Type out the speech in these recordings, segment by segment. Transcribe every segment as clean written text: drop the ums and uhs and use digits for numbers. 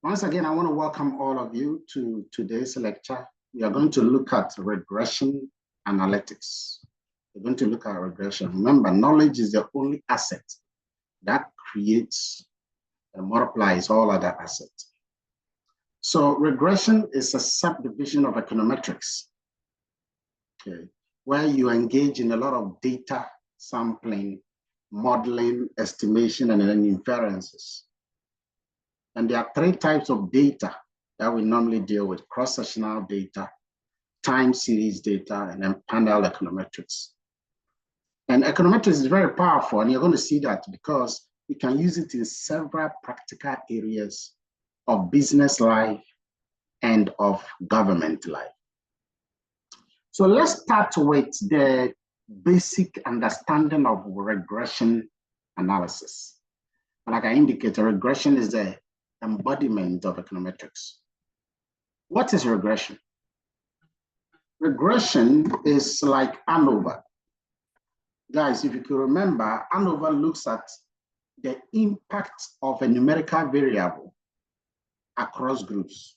Once again, I want to welcome all of you to today's lecture. We are going to look at regression analytics. We're going to look at regression. Remember, knowledge is the only asset that creates and multiplies all other assets. So regression is a subdivision of econometrics, okay, where you engage in a lot of data sampling, modeling, estimation, and then inferences. And there are three types of data that we normally deal with: cross-sectional data, time series data, and then panel econometrics. And econometrics is very powerful, and you're going to see that because you can use it in several practical areas of business life and of government life. So let's start with the basic understanding of regression analysis. Like I indicated, regression is the embodiment of econometrics. What is regression? Regression is like ANOVA. Guys, if you can remember, ANOVA looks at the impact of a numerical variable across groups.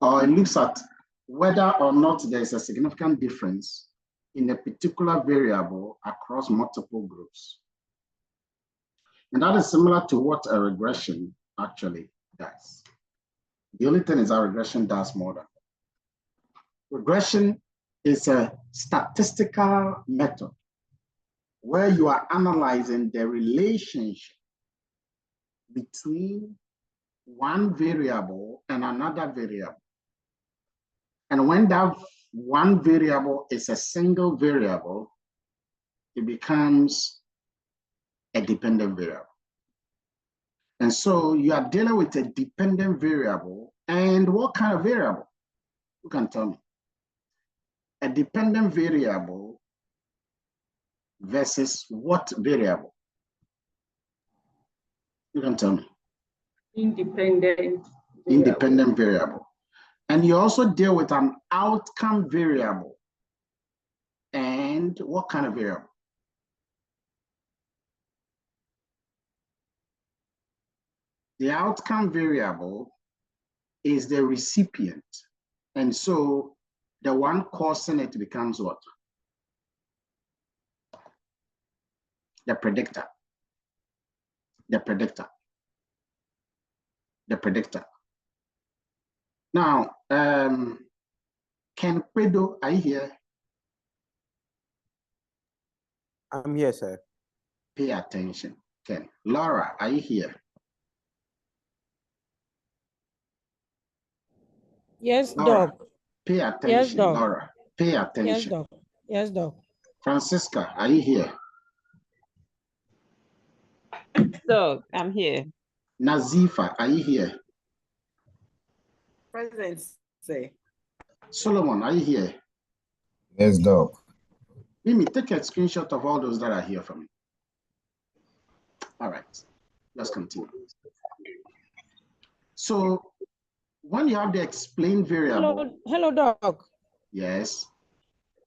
Or it looks at whether or not there's a significant difference in a particular variable across multiple groups. And that is similar to what a regression actually does. The only thing is that regression does more than that. Regression is a statistical method where you are analyzing the relationship between one variable and another variable. And when that one variable is a single variable, it becomes a dependent variable. And so you are dealing with a dependent variable. And what kind of variable? You can tell me. A dependent variable versus what variable? You can tell me. Independent variable. And you also deal with an outcome variable. And what kind of variable? The outcome variable is the recipient. And so the one causing it becomes what? The predictor. The predictor. The predictor. Now, Ken Pedro, are you here? I'm here, sir. Pay attention, Ken. Laura, are you here? Yes, Laura, Doc. pay attention, Yes, Doc. Laura. Pay attention. Yes, Doc. Yes, Doc. Francisca, are you here? Doc, I'm here. Nazifa, are you here? Present, say. Solomon, are you here? Yes, Doc. Mimi, take a screenshot of all those that are here for me. All right, let's continue. So when you have the explained variable. Hello, Doc. Yes.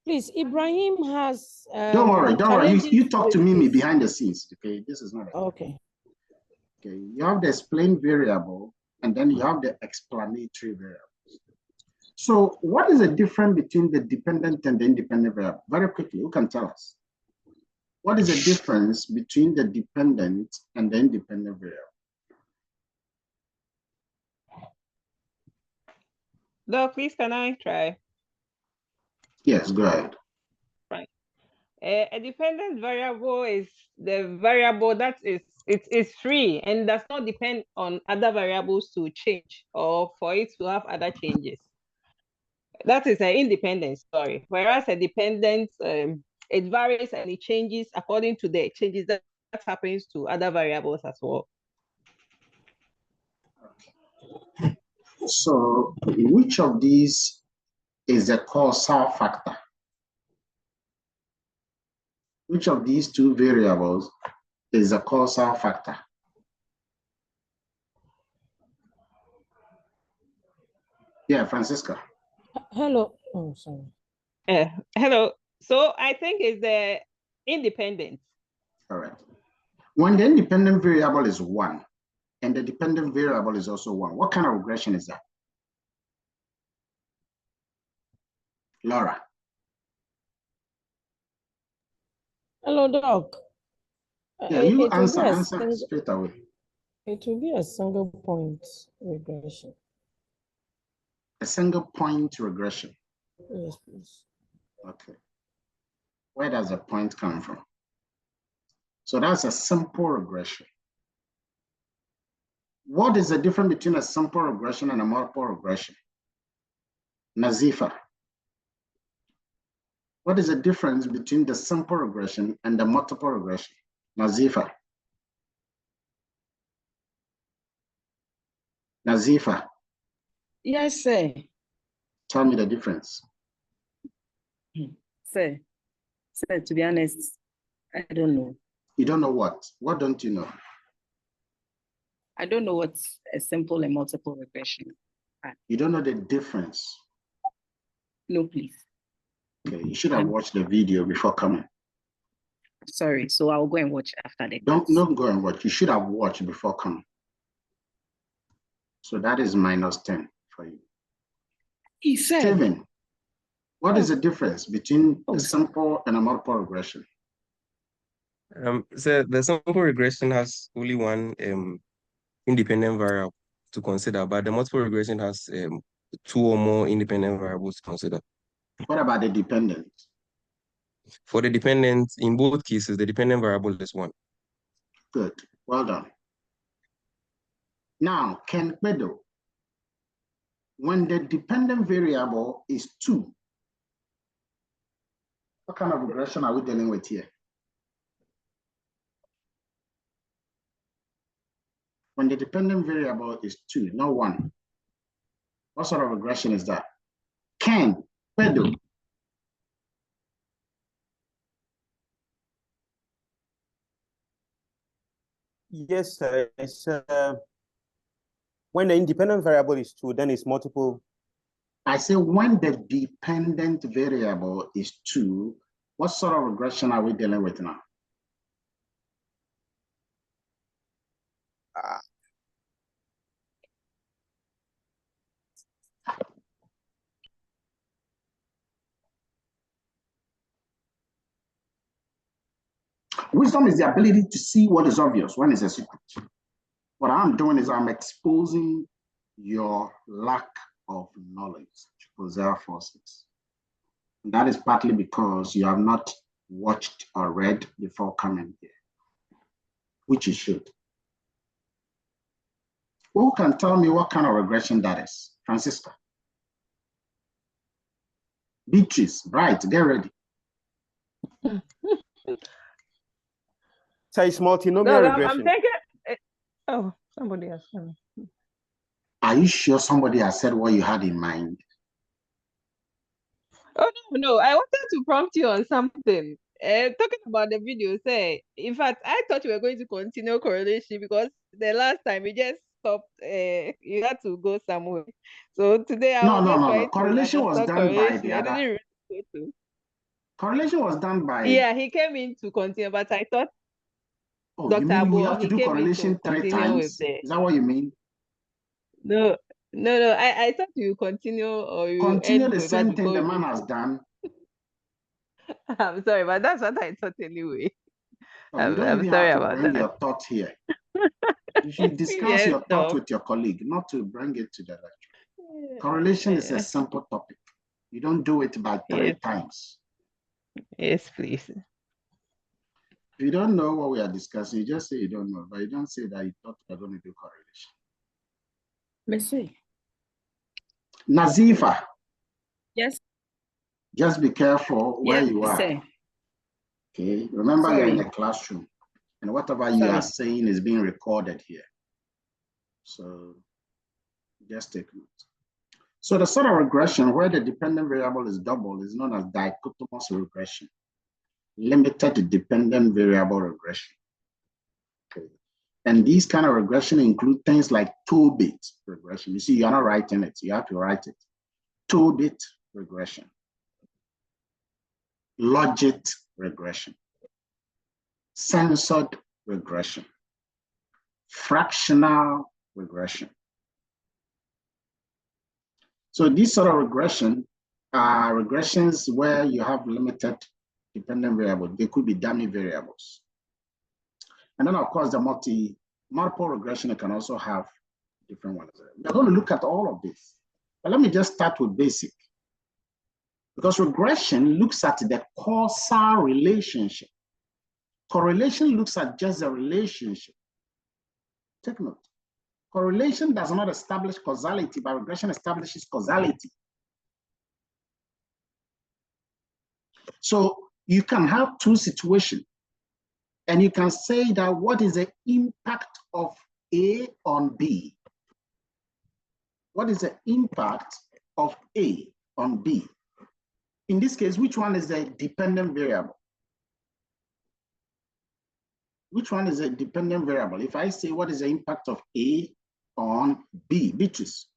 Please, Ibrahim has. Don't worry. You talk to Mimi behind the scenes. Okay, this is not. Okay. Okay, you have the explained variable, and then you have the explanatory variable. So what is the difference between the dependent and the independent variable? Very quickly, who can tell us? What is the difference between the dependent and the independent variable? Doc, please, can I try? Yes, go ahead. Right. A dependent variable is the variable that is free and does not depend on other variables to change or for it to have other changes. That is an independent story. Whereas a dependent, it varies and it changes according to the changes that happens to other variables as well. So which of these is the causal factor? Which of these two variables is a causal factor? Yeah, Francisca. Hello. Oh, sorry. Hello. So I think it's the independent. All right. When the independent variable is 1 and the dependent variable is also 1. What kind of regression is that? Laura. Hello, Doc. Yeah, you It will be answer straight away. it will be a single point regression. A single point regression. Yes, please. Okay. Where does the point come from? So that's a simple regression. What is the difference between a simple regression and a multiple regression? Nazifa. What is the difference between the simple regression and the multiple regression? Nazifa. Nazifa. Yes, sir. Tell me the difference. Sir, to be honest, I don't know. You don't know what? What don't you know? I don't know what's a simple and multiple regression. You don't know the difference. No, please. Okay, you should have watched the video before coming. Sorry, so I'll go and watch after the Don't class. go and watch. You should have watched before coming. So that is -10 for you. He said, Steven, what is the difference between a simple and a multiple regression? So the simple regression has only one independent variable to consider, but the multiple regression has 2 or more independent variables to consider. What about the dependent? For the dependent, in both cases, the dependent variable is 1. Good, well done. Now, Ken Kwedo, when the dependent variable is 2, what kind of regression are we dealing with here? When the dependent variable is 2, not 1, what sort of regression is that? Ken Kwedo. Yes, sir. It's, when the independent variable is 2, then it's multiple. I say when the dependent variable is 2, what sort of regression are we dealing with now? Wisdom is the ability to see what is obvious when it's a secret. What I'm doing is I'm exposing your lack of knowledge to possess forces. And that is partly because you have not watched or read before coming here, which you should. Who can tell me what kind of regression that is? Francisca. Beatrice, Bright, get ready. So it's multinomial No, I'm regression. thinking. Oh, somebody else. Are you sure somebody has said what you had in mind? Oh no, I wanted to prompt you on something. Talking about the video, say, in fact, I thought we were going to continue correlation because the last time we just stopped. You had to go somewhere. So today I was just trying to Correlation was understand done by correlation. the I other. didn't really go to. Correlation was done by. Yeah, he came in to continue, but I thought Oh, Dr. you mean we Abo, have to he do came in correlation to 3 continue with times? the. Is that what you mean? No. I thought you continue or you Continue end the with that same thing before the we man go has to. done. I'm sorry, but that's what I thought anyway. Oh, you don't I'm even sorry have to about bring that. your thought here. You should discuss Yes, your thought Doc. with your colleague, not to bring it to the lecture. Correlation is a simple topic. You don't do it by 3 Yes. times. Yes, please. If you don't know what we are discussing, you just say you don't know, but you don't say that you thought you are going to do correlation. Merci. Nazifa. Yes. Just be careful where Yes, you are. sir. Okay. Remember, you're in Sorry. the classroom, and whatever you are saying is being recorded here. So just take note. So the sort of regression where the dependent variable is double is known as dichotomous regression, limited dependent variable regression. Okay. And these kind of regression include things like 2-bit regression. You see, you're not writing it, you have to write it. 2-bit regression, logit regression, censored regression, fractional regression. So these sort of regression are regressions where you have limited dependent variables. They could be dummy variables. And then of course the multiple regression, you can also have different ones. We're going to look at all of this. But let me just start with basic. Because regression looks at the causal relationship. Correlation looks at just the relationship. Take note. Correlation does not establish causality, but regression establishes causality. So you can have two situations, and you can say that what is the impact of A on B? What is the impact of A on B? In this case, which one is the dependent variable? Which one is a dependent variable? If I say what is the impact of A on B, Beatrice?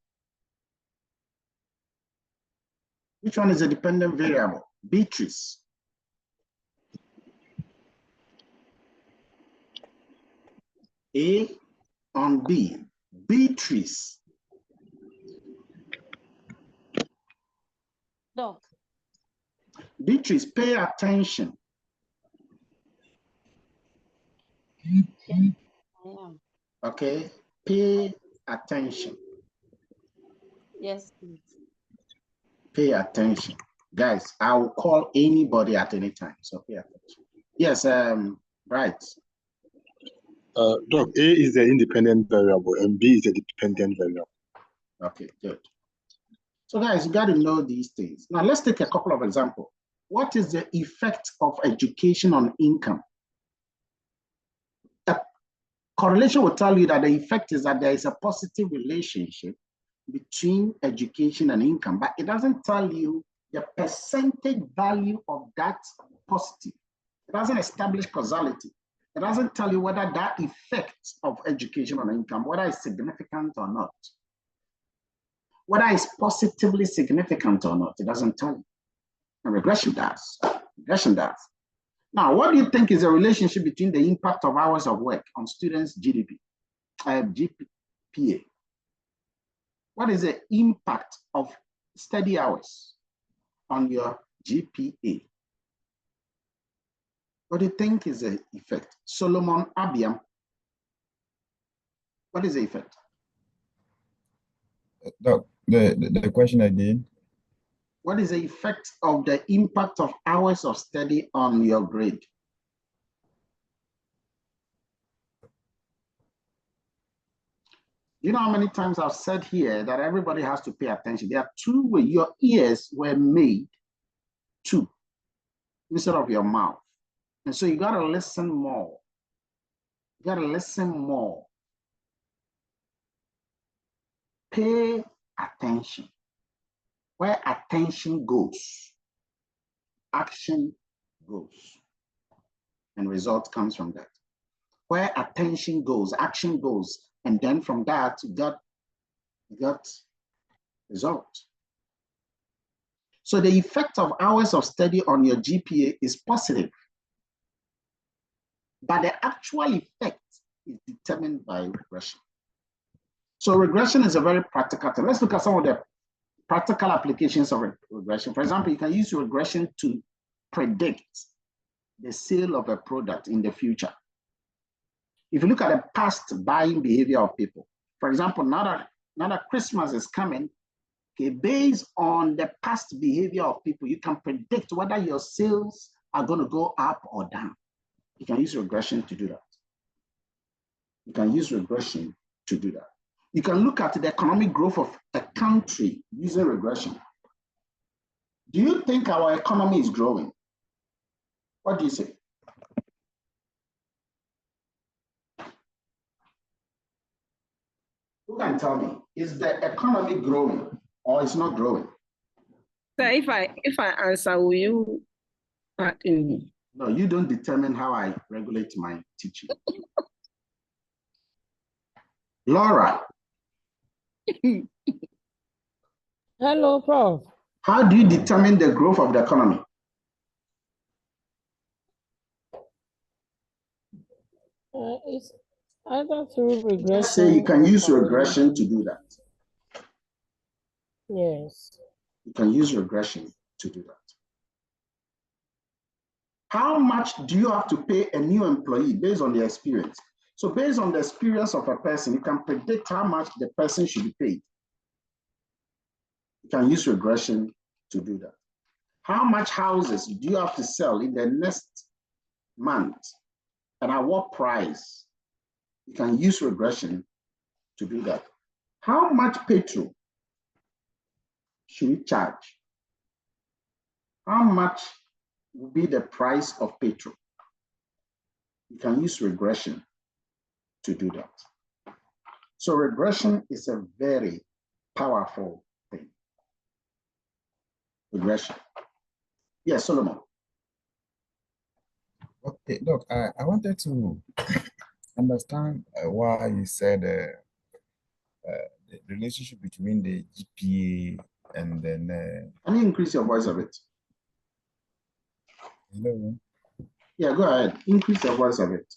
Which one is a dependent variable? Beatrice. A on B. Beatrice. Doc. Beatrice, pay attention. I am. Okay, pay attention. Yes, please. Pay attention. Guys, I will call anybody at any time, so pay attention. Yes, right. Doc, A is the independent variable and B is the dependent variable. Okay, good. So guys, you got to know these things. Now let's take a couple of examples. What is the effect of education on income? A correlation will tell you that the effect is that there is a positive relationship between education and income, but it doesn't tell you the percentage value of that positive. It doesn't establish causality. It doesn't tell you whether that effect of education on income, whether it's significant or not. Whether it's positively significant or not, it doesn't tell you. And regression does. Regression does. Now, what do you think is the relationship between the impact of hours of work on students' GPA? What is the impact of study hours on your GPA? What do you think is the effect? Solomon Abiam, what is the effect? The question again. What is the effect of the impact of hours of study on your grade? You know how many times I've said here that everybody has to pay attention. There are two ways. Your ears were made to instead of your mouth. And so you got to listen more. You got to listen more. Pay attention. Where attention goes, action goes. And result comes from that. Where attention goes, action goes. And then from that, you got result. So the effect of hours of study on your GPA is positive. But the actual effect is determined by regression. So regression is a very practical thing. Let's look at some of the practical applications of regression. For example, you can use regression to predict the sale of a product in the future. If you look at the past buying behavior of people, for example, now that Christmas is coming, okay, based on the past behavior of people, you can predict whether your sales are going to go up or down. You can use regression to do that. You can use regression to do that. You can look at the economic growth of a country using regression. Do you think our economy is growing? What do you say? Who can tell me? Is the economy growing or it's not growing? So if I answer, will you pardon me? No, you don't determine how I regulate my teaching. Laura. Hello, Prof. How do you determine the growth of the economy? Either through regression. Just say you can or use regression to correlation. do that. Yes. You can use regression to do that. How much do you have to pay a new employee based on the experience? So based on the experience of a person, you can predict how much the person should be paid. You can use regression to do that. How much houses do you have to sell in the next month and at what price? You can use regression to do that. How much petrol should we charge? How much will be the price of petrol? You can use regression to do that. So regression is a very powerful thing. Regression. Yes, Solomon. Okay, look, I wanted to understand why you said the relationship between the GPA and then. Can you increase your voice a bit? Hello? Yeah, go ahead. Increase your voice a bit.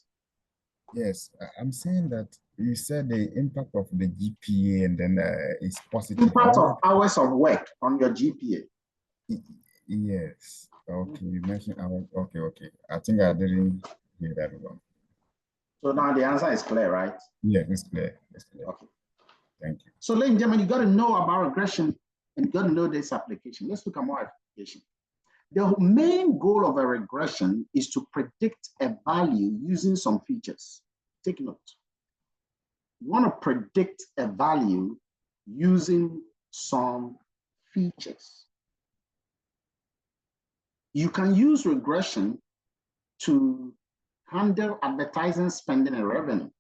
Yes, I'm saying that you said the impact of the GPA and then is positive. Impact of hours of work on your GPA. Yes. Okay, you mentioned hours. Okay. I think I didn't hear that wrong. So now the answer is clear, right? Yeah, it's clear. Okay. Thank you. So ladies and gentlemen, you got to know about regression and you got to know this application. Let's look at more application. The main goal of a regression is to predict a value using some features. Take note. You want to predict a value using some features. You can use regression to handle advertising, spending, and revenue.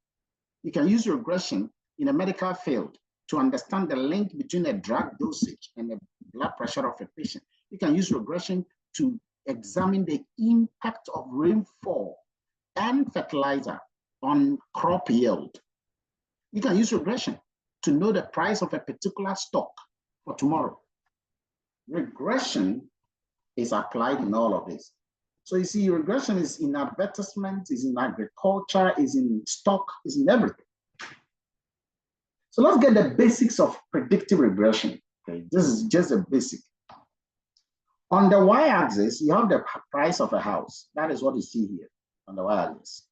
You can use regression in a medical field to understand the link between a drug dosage and the blood pressure of a patient. You can use regression to examine the impact of rainfall and fertilizer on crop yield. You can use regression to know the price of a particular stock for tomorrow. Regression is applied in all of this. So you see, regression is in advertisement, is in agriculture, is in stock, is in everything. So let's get the basics of predictive regression. Okay, this is just a basic. On the y-axis, you have the price of a house. That is what you see here on the y-axis.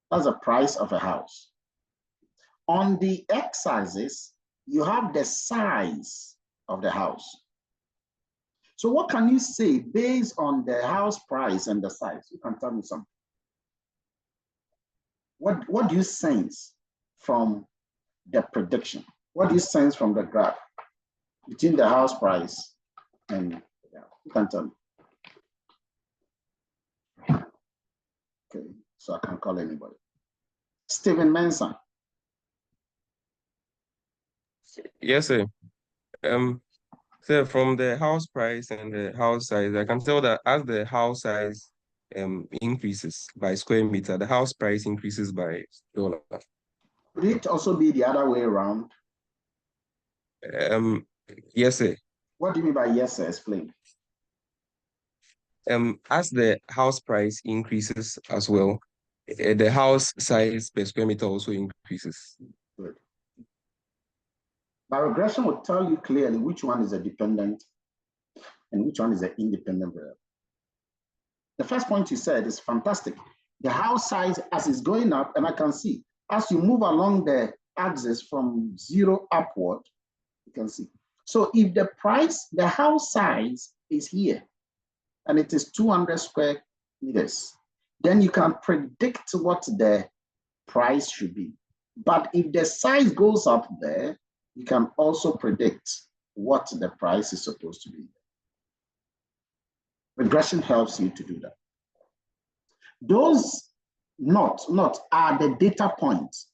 That's the price of a house. On the x-axis, you have the size of the house. So what can you say based on the house price and the size? You can tell me something. What do you sense from the prediction? What do you sense from the graph between the house price and you can tell me. Okay, so I can call anybody. Stephen Manson. Yes, sir. So from the house price and the house size, I can tell that as the house size increases by square meter, the house price increases by dollar. Could it also be the other way around? Yes, sir. What do you mean by yes, sir? Explain. As the house price increases as well, the house size per square meter also increases. Good. But regression will tell you clearly which one is a dependent and which one is an independent variable. The first point you said is fantastic. The house size as it's going up, and I can see as you move along the axis from 0 upward, you can see. So if the price, the house size is here, and it is 200 square meters, then you can predict what the price should be. But if the size goes up there, you can also predict what the price is supposed to be. Regression helps you to do that. Those not are the data points.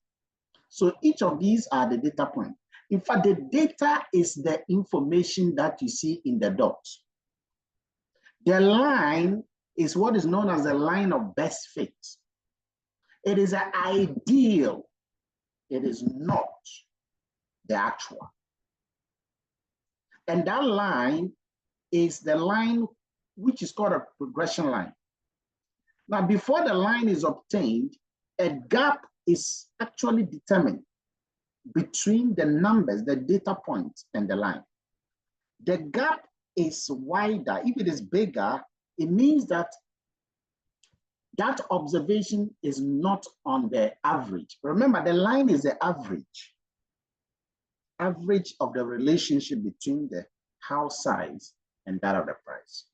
So each of these are the data points. In fact, the data is the information that you see in the dots. The line is what is known as the line of best fit. It is an ideal. It is not the actual. And that line is the line which is called a regression line. Now, before the line is obtained, a gap is actually determined between the numbers, the data point, and the line. The gap is wider. If it is bigger, it means that that observation is not on the average. Remember, the line is the average of the relationship between the house size and that of the price.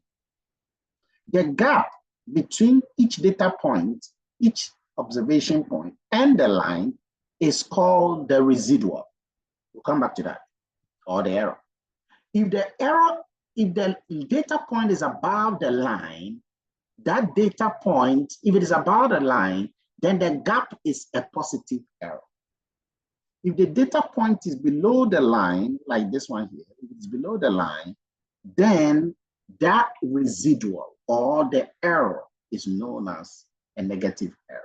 The gap between each data point, each observation point, and the line is called the residual. We'll come back to that, or the error. If the data point is above the line, that data point, if it is above the line, then the gap is a positive error. If the data point is below the line, like this one here, if it's below the line, then that residual or the error is known as a negative error.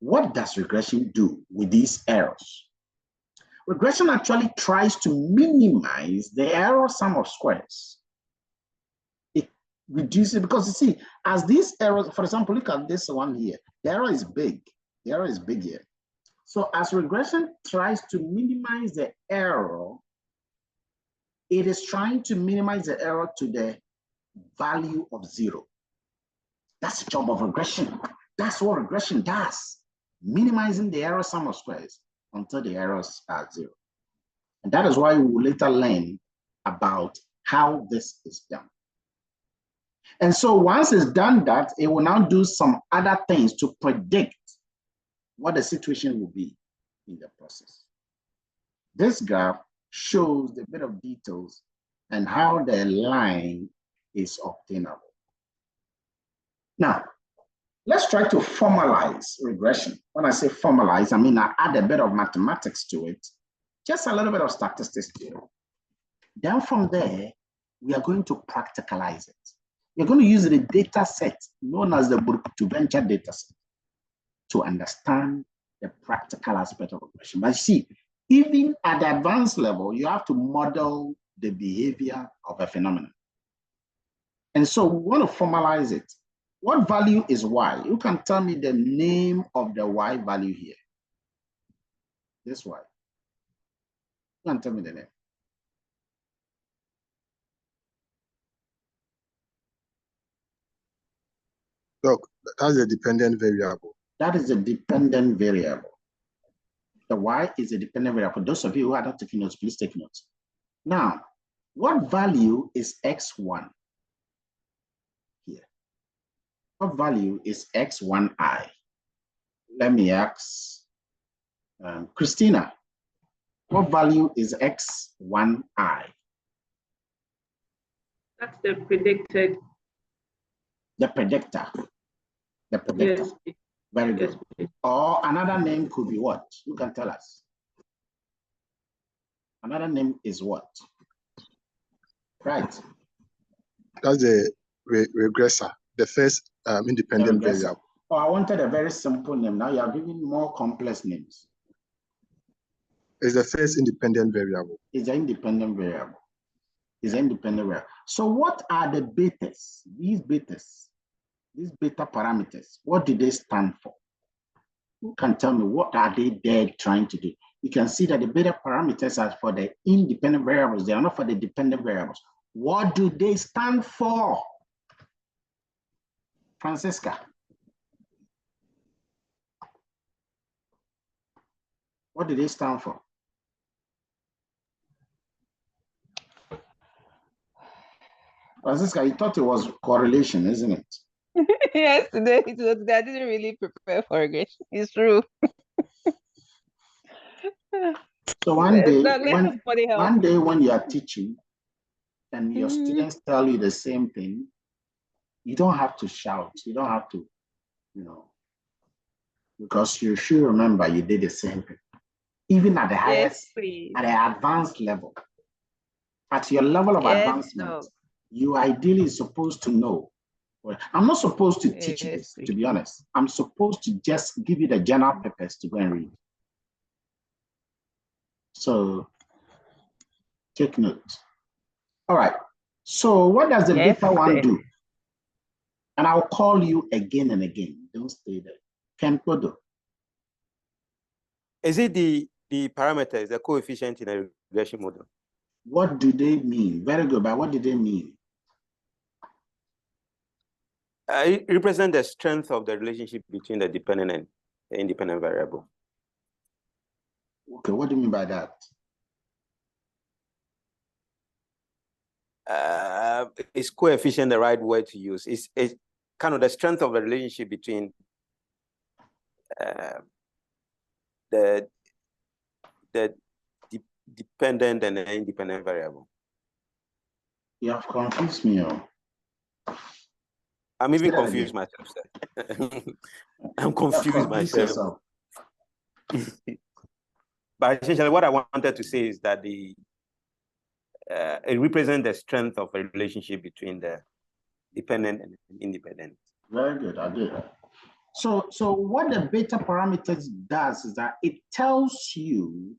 What does regression do with these errors? Regression actually tries to minimize the error sum of squares. It reduces, because you see, as these errors, for example, look at this one here, the error is big. The error is big here. So as regression tries to minimize the error, it is trying to minimize the error to the value of 0. That's the job of regression. That's what regression does, minimizing the error sum of squares until the errors are 0. And that is why we will later learn about how this is done. And so once it's done that, it will now do some other things to predict what the situation will be in the process. This graph shows the bit of details and how the line is obtainable. Now, let's try to formalize regression. When I say formalize, I mean I add a bit of mathematics to it, just a little bit of statistics to it. Then from there, we are going to practicalize it. We're going to use the data set known as the Book-to-Venture data set to understand the practical aspect of regression. But you see, even at the advanced level, you have to model the behavior of a phenomenon. And so we want to formalize it. What value is y? You can tell me the name of the y value here. This y. You can tell me the name. Look, that's a dependent variable. That is a dependent variable. The y is a dependent variable. Those of you who are not taking notes, please take notes. Now, what value is x1 here? What value is x1i? Let me ask Christina, what value is x1i? That's the predicted. The predictor. The predictor. Yes. Very good. Yes. Or another name could be what? You can tell us. Another name is what? Right. That's the regressor, the first independent variable. Oh, I wanted a very simple name. Now you are giving more complex names. It's the first independent variable. It's an independent variable. It's an independent variable. So what are the betas? These beta parameters, what do they stand for? Who can tell me what are they there trying to do? You can see that the beta parameters are for the independent variables. They are not for the dependent variables. What do they stand for? Francisca. What do they stand for? Francisca, you thought it was correlation, isn't it? Yes, today it was. I didn't really prepare for regression. It's true. So one day when you are teaching and your students tell you the same thing, you don't have to shout. You don't have to, because you should remember you did the same thing. Even at the highest, at the advanced level, at your level of advancement, you ideally is supposed to know. Well, I'm not supposed to teach this, to be honest. I'm supposed to just give you the general purpose to go and read. So take note. All right. So what does the beta one do? And I'll call you again and again. Don't stay there. Kenpodo. Is it the parameters, the coefficient in a regression model? What do they mean? Very good, but what do they mean? It represents the strength of the relationship between the dependent and the independent variable. Okay, what do you mean by that? Is coefficient the right word to use? It's kind of the strength of the relationship between the dependent and the independent variable. You have confused me. I'm even confused myself, sir. I'm confused myself. But essentially, what I wanted to say is that it represents the strength of a relationship between the dependent and independent. Very good, I did. So what the beta parameters does is that it tells you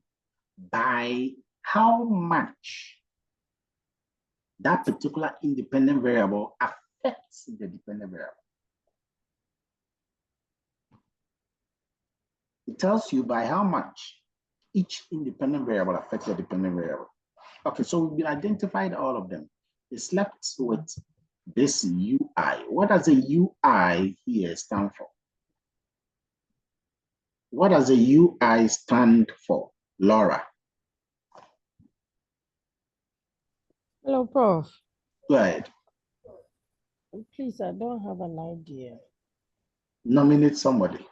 by how much that particular independent variable affects the dependent variable. It tells you by how much each independent variable affects the dependent variable. Okay, so we've identified all of them. It's left with this UI. What does the UI here stand for? What does the UI stand for, Laura? Hello, Prof. Go ahead. Please, I don't have an idea. Nominate somebody.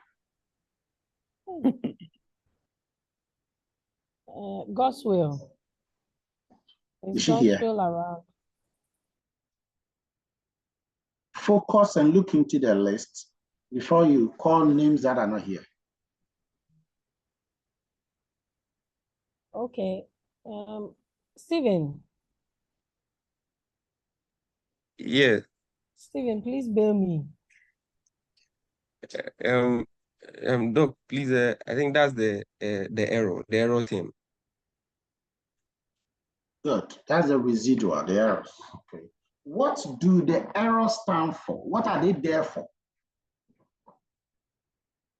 God's will. Is she here? God's will around? Focus and look into the list before you call names that are not here. Okay. Stephen. Yeah. Stephen, please bail me. Doc, please. I think that's the error thing. Good. That's the residual, the errors. Okay. What do the errors stand for? What are they there for?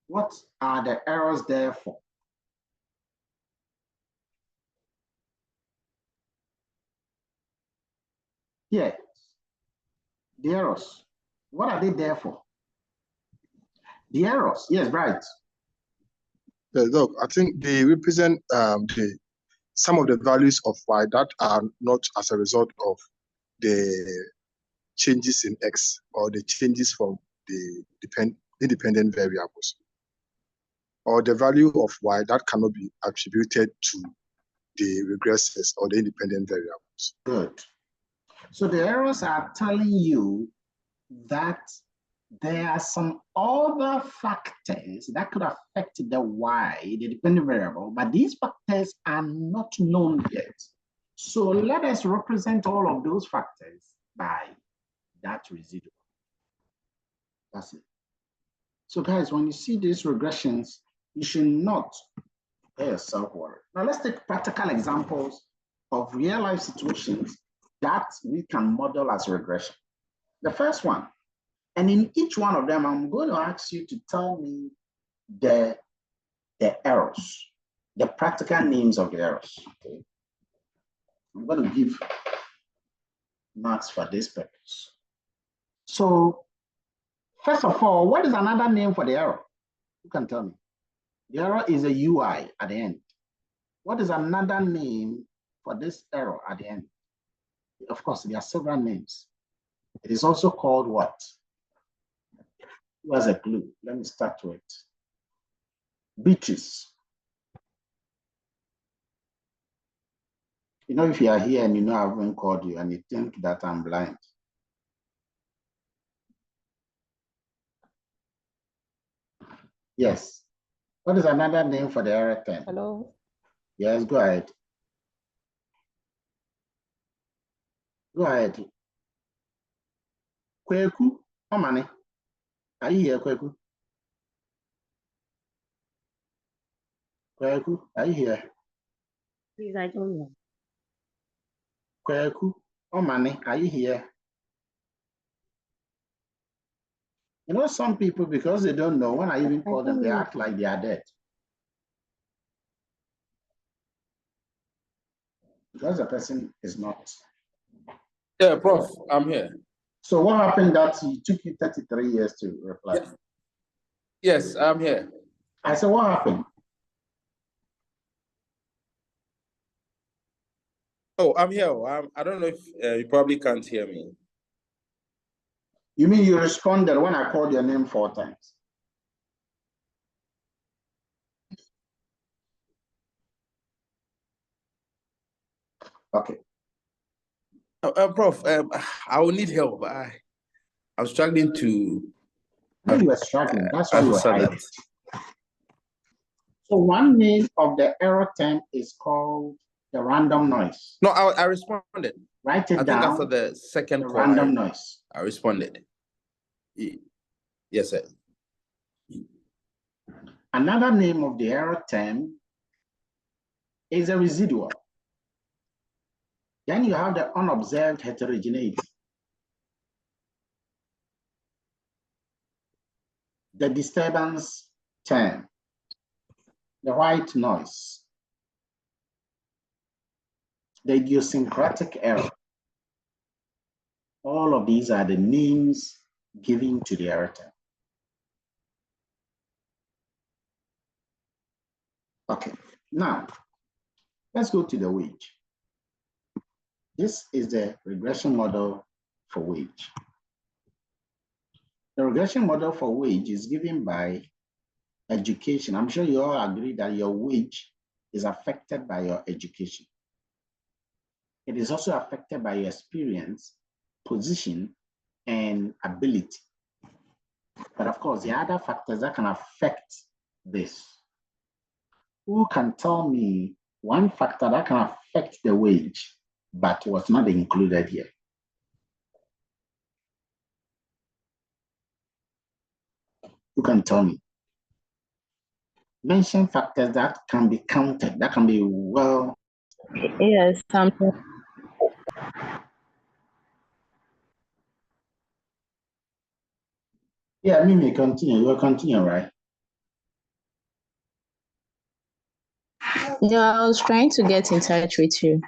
What are the errors there for? Yes. The errors. What are they there for? The errors. Yes, right. Look, I think they represent some of the values of y that are not as a result of the changes in x or the changes from the independent variables, or the value of y that cannot be attributed to the regressors or the independent variables. Good. So the errors are telling you that there are some other factors that could affect the y, the dependent variable, but these factors are not known yet. So let us represent all of those factors by that residual. That's it. So guys, when you see these regressions, you should not get yourself worried. Now let's take practical examples of real life situations that we can model as regression. The first one, and in each one of them, I'm going to ask you to tell me the errors, the practical names of the errors. Okay. I'm going to give marks for this purpose. So first of all, what is another name for the error? You can tell me. The error is a UI at the end. What is another name for this error at the end? Of course, there are several names. It is also called what? Where's a clue? Let me start with beaches. You know, if you are here and you know I haven't called you and you think that I'm blind. Yes. What is another name for the error term? Hello? Yes, go ahead. Go ahead. Kweku, how many? Are you here, Kweku? Kweku, are you here? Please, I don't know. Kweku, how many? Are you here? You know, some people, because they don't know, when I even call them, they act like they are dead. Because the person is not. Yeah, Prof, I'm here. So what happened that it took you 33 years to reply? Yes, I'm here. I said, what happened? Oh, I'm here. I don't know if you probably can't hear me. You mean you responded when I called your name 4 times? Okay. Prof, I will need help. I'm struggling to. You were struggling. That's why you were answer hiding. that. So one name of the error term is called the random noise. No, I responded. Write it I down. think after the second call, random noise. I responded. Yes, sir. Another name of the error term is a residual. Then you have the unobserved heterogeneity. The disturbance term, the white noise, the idiosyncratic error. All of these are the names given to the error term. Okay, now let's go to the wage. This is the regression model for wage. The regression model for wage is given by education. I'm sure you all agree that your wage is affected by your education. It is also affected by your experience, position, and ability. But of course, there are other factors that can affect this. Who can tell me one factor that can affect the wage, but was not included here? Who can tell me? Mention factors that can be counted, that can be well. Yes, something. Yeah, Mimi, continue. You'll continue, right? Yeah, I was trying to get in touch with you.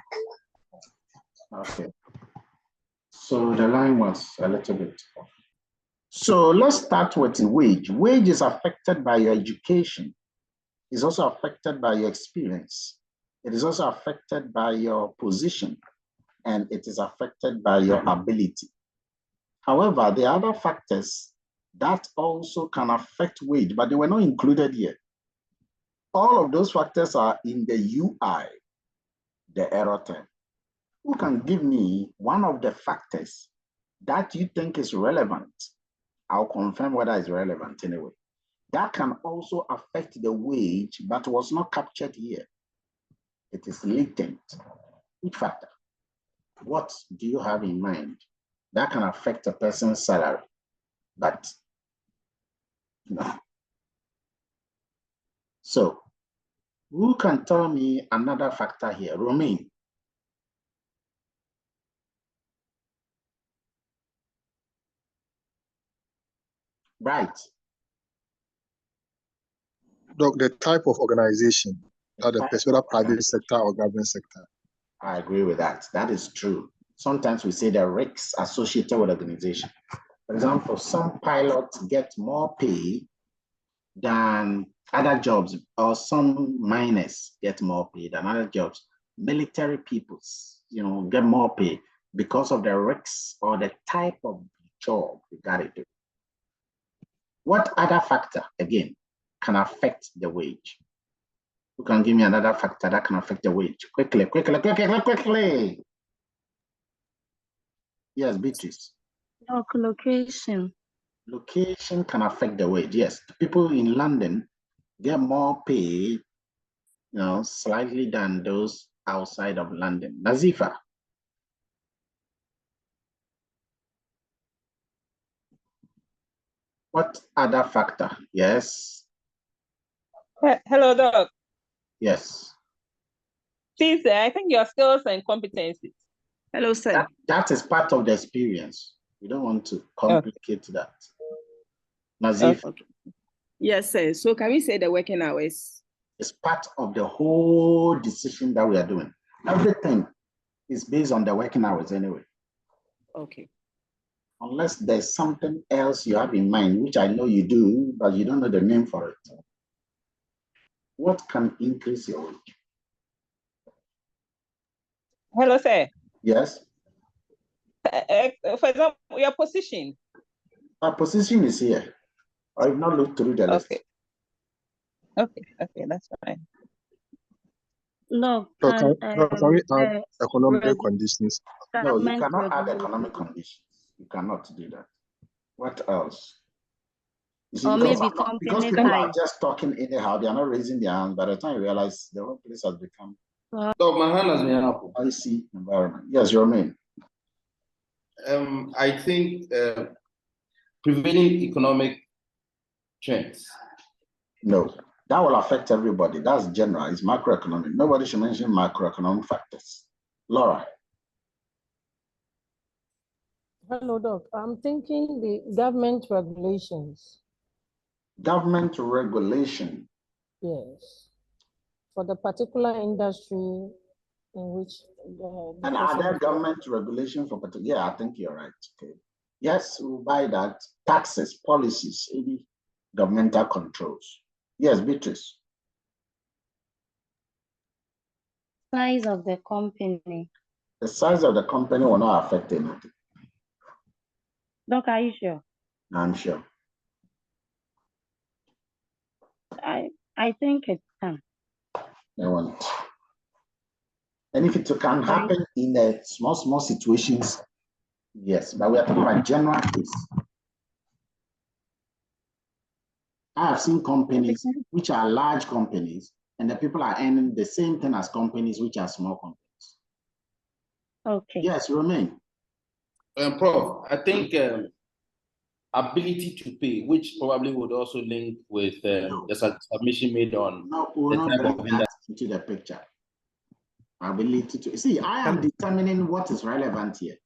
Okay. So the line was a little bit off. So let's start with the wage. Wage is affected by your education. It's also affected by your experience. It is also affected by your position, and it is affected by your ability. However, there are other factors that also can affect wage, but they were not included here. All of those factors are in the UI, the error term. Who can give me one of the factors that you think is relevant? I'll confirm whether it's relevant anyway. That can also affect the wage, but was not captured here. It is latent. Which factor? What do you have in mind that can affect a person's salary? But no. So who can tell me another factor here? Romain. Right. Doc, the type of organization that the person, whether private sector or government sector. I agree with that. That is true. Sometimes we say the risks associated with organization. For example, some pilots get more pay than other jobs, or some miners get more pay than other jobs. Military peoples, get more pay because of the risks or the type of job they gotta do. What other factor, again, can affect the wage? Who can give me another factor that can affect the wage? Quickly, quickly, quickly, quickly. Yes, Beatrice. Location. Location can affect the wage. Yes, people in London get more pay, slightly than those outside of London. Nazifa. What other factor? Yes. Hello, Doc. Yes. Please, I think your skills and competencies. Hello, sir. That is part of the experience. We don't want to complicate that. Nazif. Okay. Yes, sir. So can we say the working hours? It's part of the whole decision that we are doing. Everything It's based on the working hours anyway. Okay. Unless there's something else you have in mind, which I know you do, but you don't know the name for it. What can increase your wage? Hello, sir. Yes. For example, your position. Our position is here. I've not looked through the list. Okay, that's fine. No, So can can we add economic conditions? No, you government cannot add regulation, economic conditions. You cannot do that. What else? You see, or because, maybe because company people are ties. just talking anyhow, they are not raising their hand. By the time you realize the whole place has become So my hand has been up. icy environment. Yes, your name. I think prevailing economic trends. No, that will affect everybody. That's general. It's macroeconomic. Nobody should mention macroeconomic factors. Laura. Hello, Doc. I'm thinking the government regulations. Government regulation. Yes. For the particular industry in which the And are there person government regulation for particular? Yeah, I think you're right. Okay. Yes, we'll buy that. Taxes, policies, any governmental controls. Yes, Beatrice. Size of the company. The size of the company will not affect anything. Doc, are you sure? I'm sure. I think it can. They won't. And if it can happen in the small situations, yes, but we are talking about general case. I have seen companies which are large companies, and the people are earning the same thing as companies which are small companies. Okay. Yes, Romain. Prof, I think ability to pay, which probably would also link with the submission made on we'll the not type of bring that into the picture. Ability to see, I am determining what is relevant here.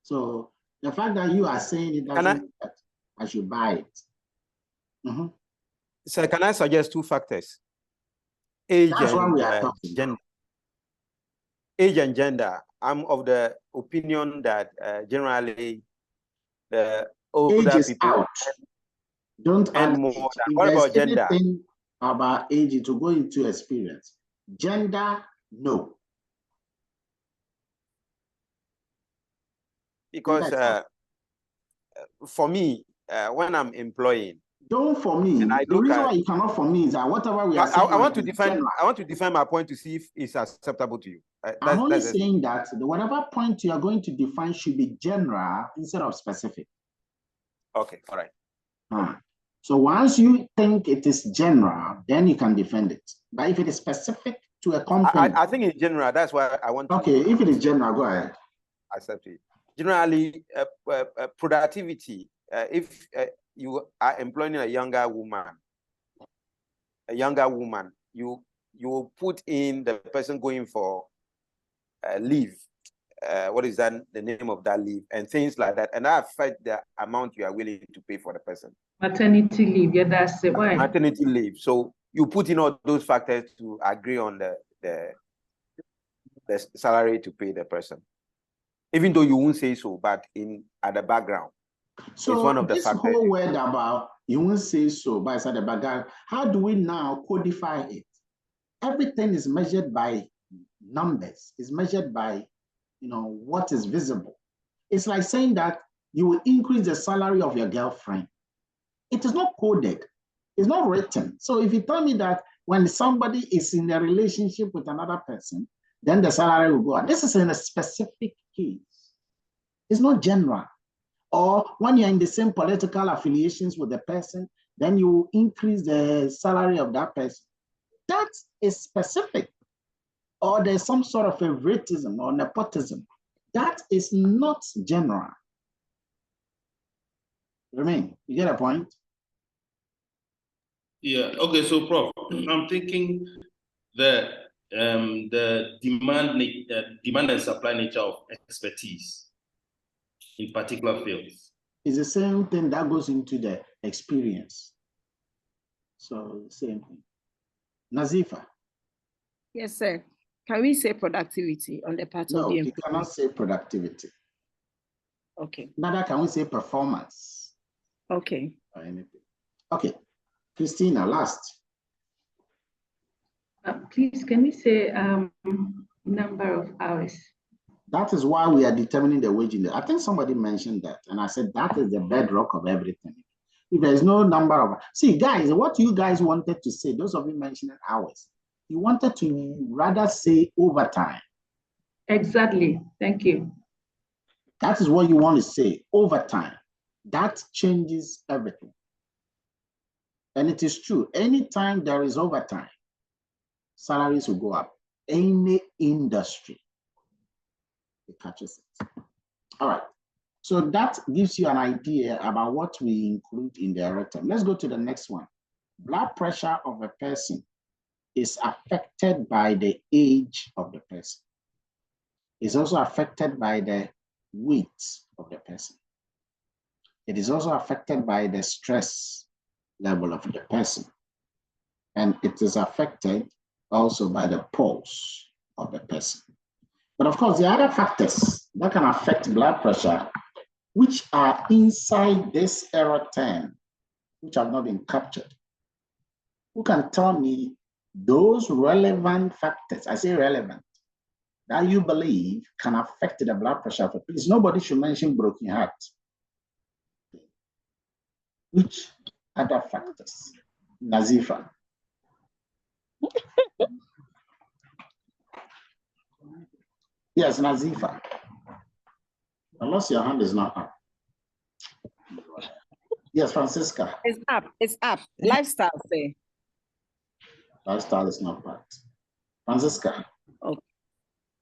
So the fact that you are saying it doesn't mean that I should buy it. So can I suggest two factors? Age That's and what we are talking gender. Age and gender. I'm of the opinion that generally the older age is people out. Don't add more. age. If What there's about gender? anything about age, it will go into experience. Gender, no. Because for me, when I'm employing, don't for me. The reason why you cannot for me is that whatever we are saying, I want to define my point to see if it's acceptable to you. I'm only saying that whatever point you are going to define should be general instead of specific. Okay, all right. So once you think it is general, then you can defend it. But if it is specific to a company, I think in general, that's why I want to. Okay, if it is general, go ahead. Accept it. Generally, productivity. If you are employing a younger woman, you will put in the person going for leave. What is that? The name of that leave and things like that, and that affect the amount you are willing to pay for the person. Maternity leave, yeah, that's it. Why? Maternity leave. So you put in all those factors to agree on the salary to pay the person, even though you won't say so, but at the background. So it's one of the this factors. whole word about you won't say so, but it's at the background. How do we now codify it? Everything is measured by numbers. It's measured by, what is visible. It's like saying that you will increase the salary of your girlfriend. It is not coded. It's not written. So if you tell me that when somebody is in a relationship with another person, then the salary will go up. This is in a specific case. It's not general. Or when you're in the same political affiliations with the person, then you increase the salary of that person. That is specific. Or there's some sort of favoritism or nepotism. That is not general. Remain, you get a point? Yeah, okay, so Prof, I'm thinking the demand and supply nature of expertise in particular fields. It's the same thing that goes into the experience. So same thing. Nazifa. Yes, sir. Can we say productivity on the part of No, the you employee? cannot say productivity. Okay. Neither can we say performance. Okay. Or anything. Okay, Christina, last. Please, can we say number of hours? That is why we are determining the wage in the. I think somebody mentioned that, and I said that is the bedrock of everything. If there is no number of, see, guys, what you guys wanted to say, those of you mentioning hours, you wanted to rather say overtime. Exactly. Thank you. That is what you want to say, overtime. That changes everything. And it is true. Anytime there is overtime, salaries will go up. Any industry, it catches it. All right. So that gives you an idea about what we include in the erratum. Let's go to the next one. Blood pressure of a person is affected by the age of the person. It's also affected by the weight of the person. It is also affected by the stress level of the person. And it is affected also by the pulse of the person. But of course, the other factors that can affect blood pressure, which are inside this error-10, which have not been captured. Who can tell me those relevant factors, I say relevant, that you believe can affect the blood pressure? Please, nobody should mention broken heart. Which other factors? Nazifa. Yes, Nazifa. Unless your hand is not up. Yes, Francisca. It's up. It's up. Lifestyle, say. Lifestyle is not part. Francisca. Okay.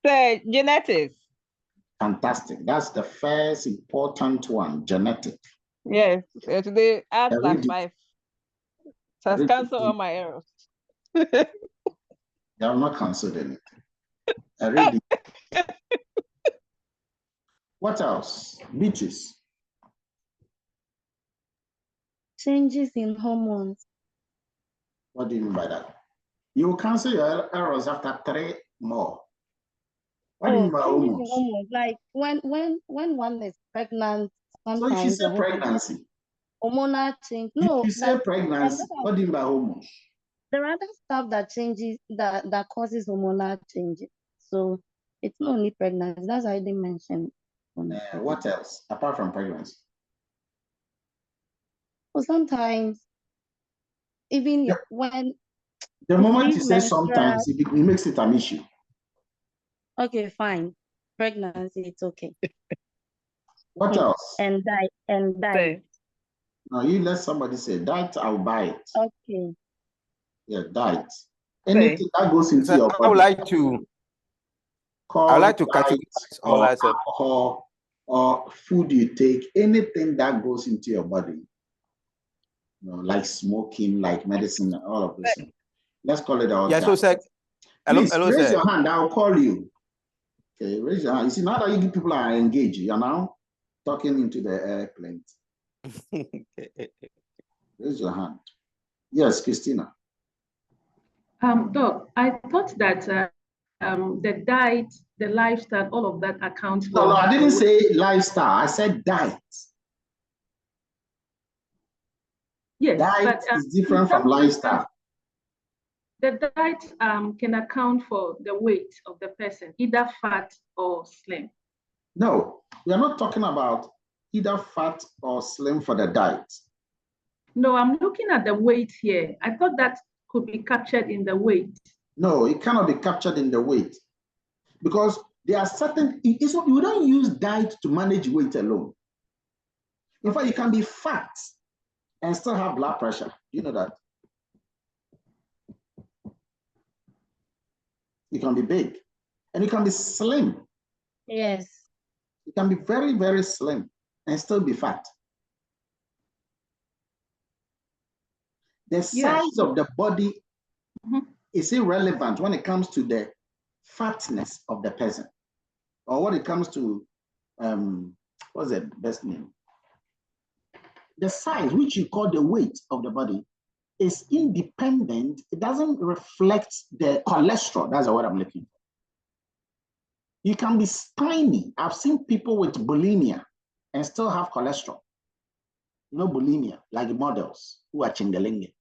So, genetics. Fantastic. That's the first important one, genetic. Yes. So today, add plus 5. So Heredity. cancel all my errors. They have not cancelled anything. Heredity. What else? Beaches. Changes in hormones. What do you mean by that? You will cancel your errors after 3 more. What do you mean by changes in hormones? hormones. Like when one is pregnant, So if you sometimes say pregnancy, hormonal change. No, if you say pregnancy, what do you mean by hormones? there are other stuff that changes that causes hormonal changes. So it's not only pregnancy. That's why I didn't mention. What else apart from pregnancy? So sometimes, even Yeah. when The moment you these say sometimes, it makes it an issue. okay, fine, pregnancy, it's okay. What else? And diet. No, you let somebody say diet, I'll buy it. Okay. Yeah, diet. Anything that goes into your body. I would like to categorize all that. Alcohol or food you take, anything that goes into your body, you know, like smoking, like medicine, all of this. Let's call it all. Yeah, so sir, please raise your hand, I'll call you. Okay, raise your hand. You see, now that you people are engaged, you're now talking into the airplane. Raise your hand. Yes, Christina. Doc, I thought that the diet, the lifestyle, all of that accounts for. No, I didn't say lifestyle. I said diet. Yes, diet is different from lifestyle. The diet can account for the weight of the person, either fat or slim. No, we are not talking about either fat or slim for the diet. No, I'm looking at the weight here. I thought that could be captured in the weight. No, it cannot be captured in the weight because there are certain, you don't use diet to manage weight alone. In fact, you can be fat and still have blood pressure. You know that? You can be big and you can be slim. Yes. You can be very, very slim and still be fat. The size of the body is irrelevant when it comes to the fatness of the person, or when it comes to what's the best name? The size, which you call the weight of the body, is independent. It doesn't reflect the cholesterol. That's what I'm looking for. You can be tiny. I've seen people with bulimia and still have cholesterol. No bulimia, like models who are chingalinga.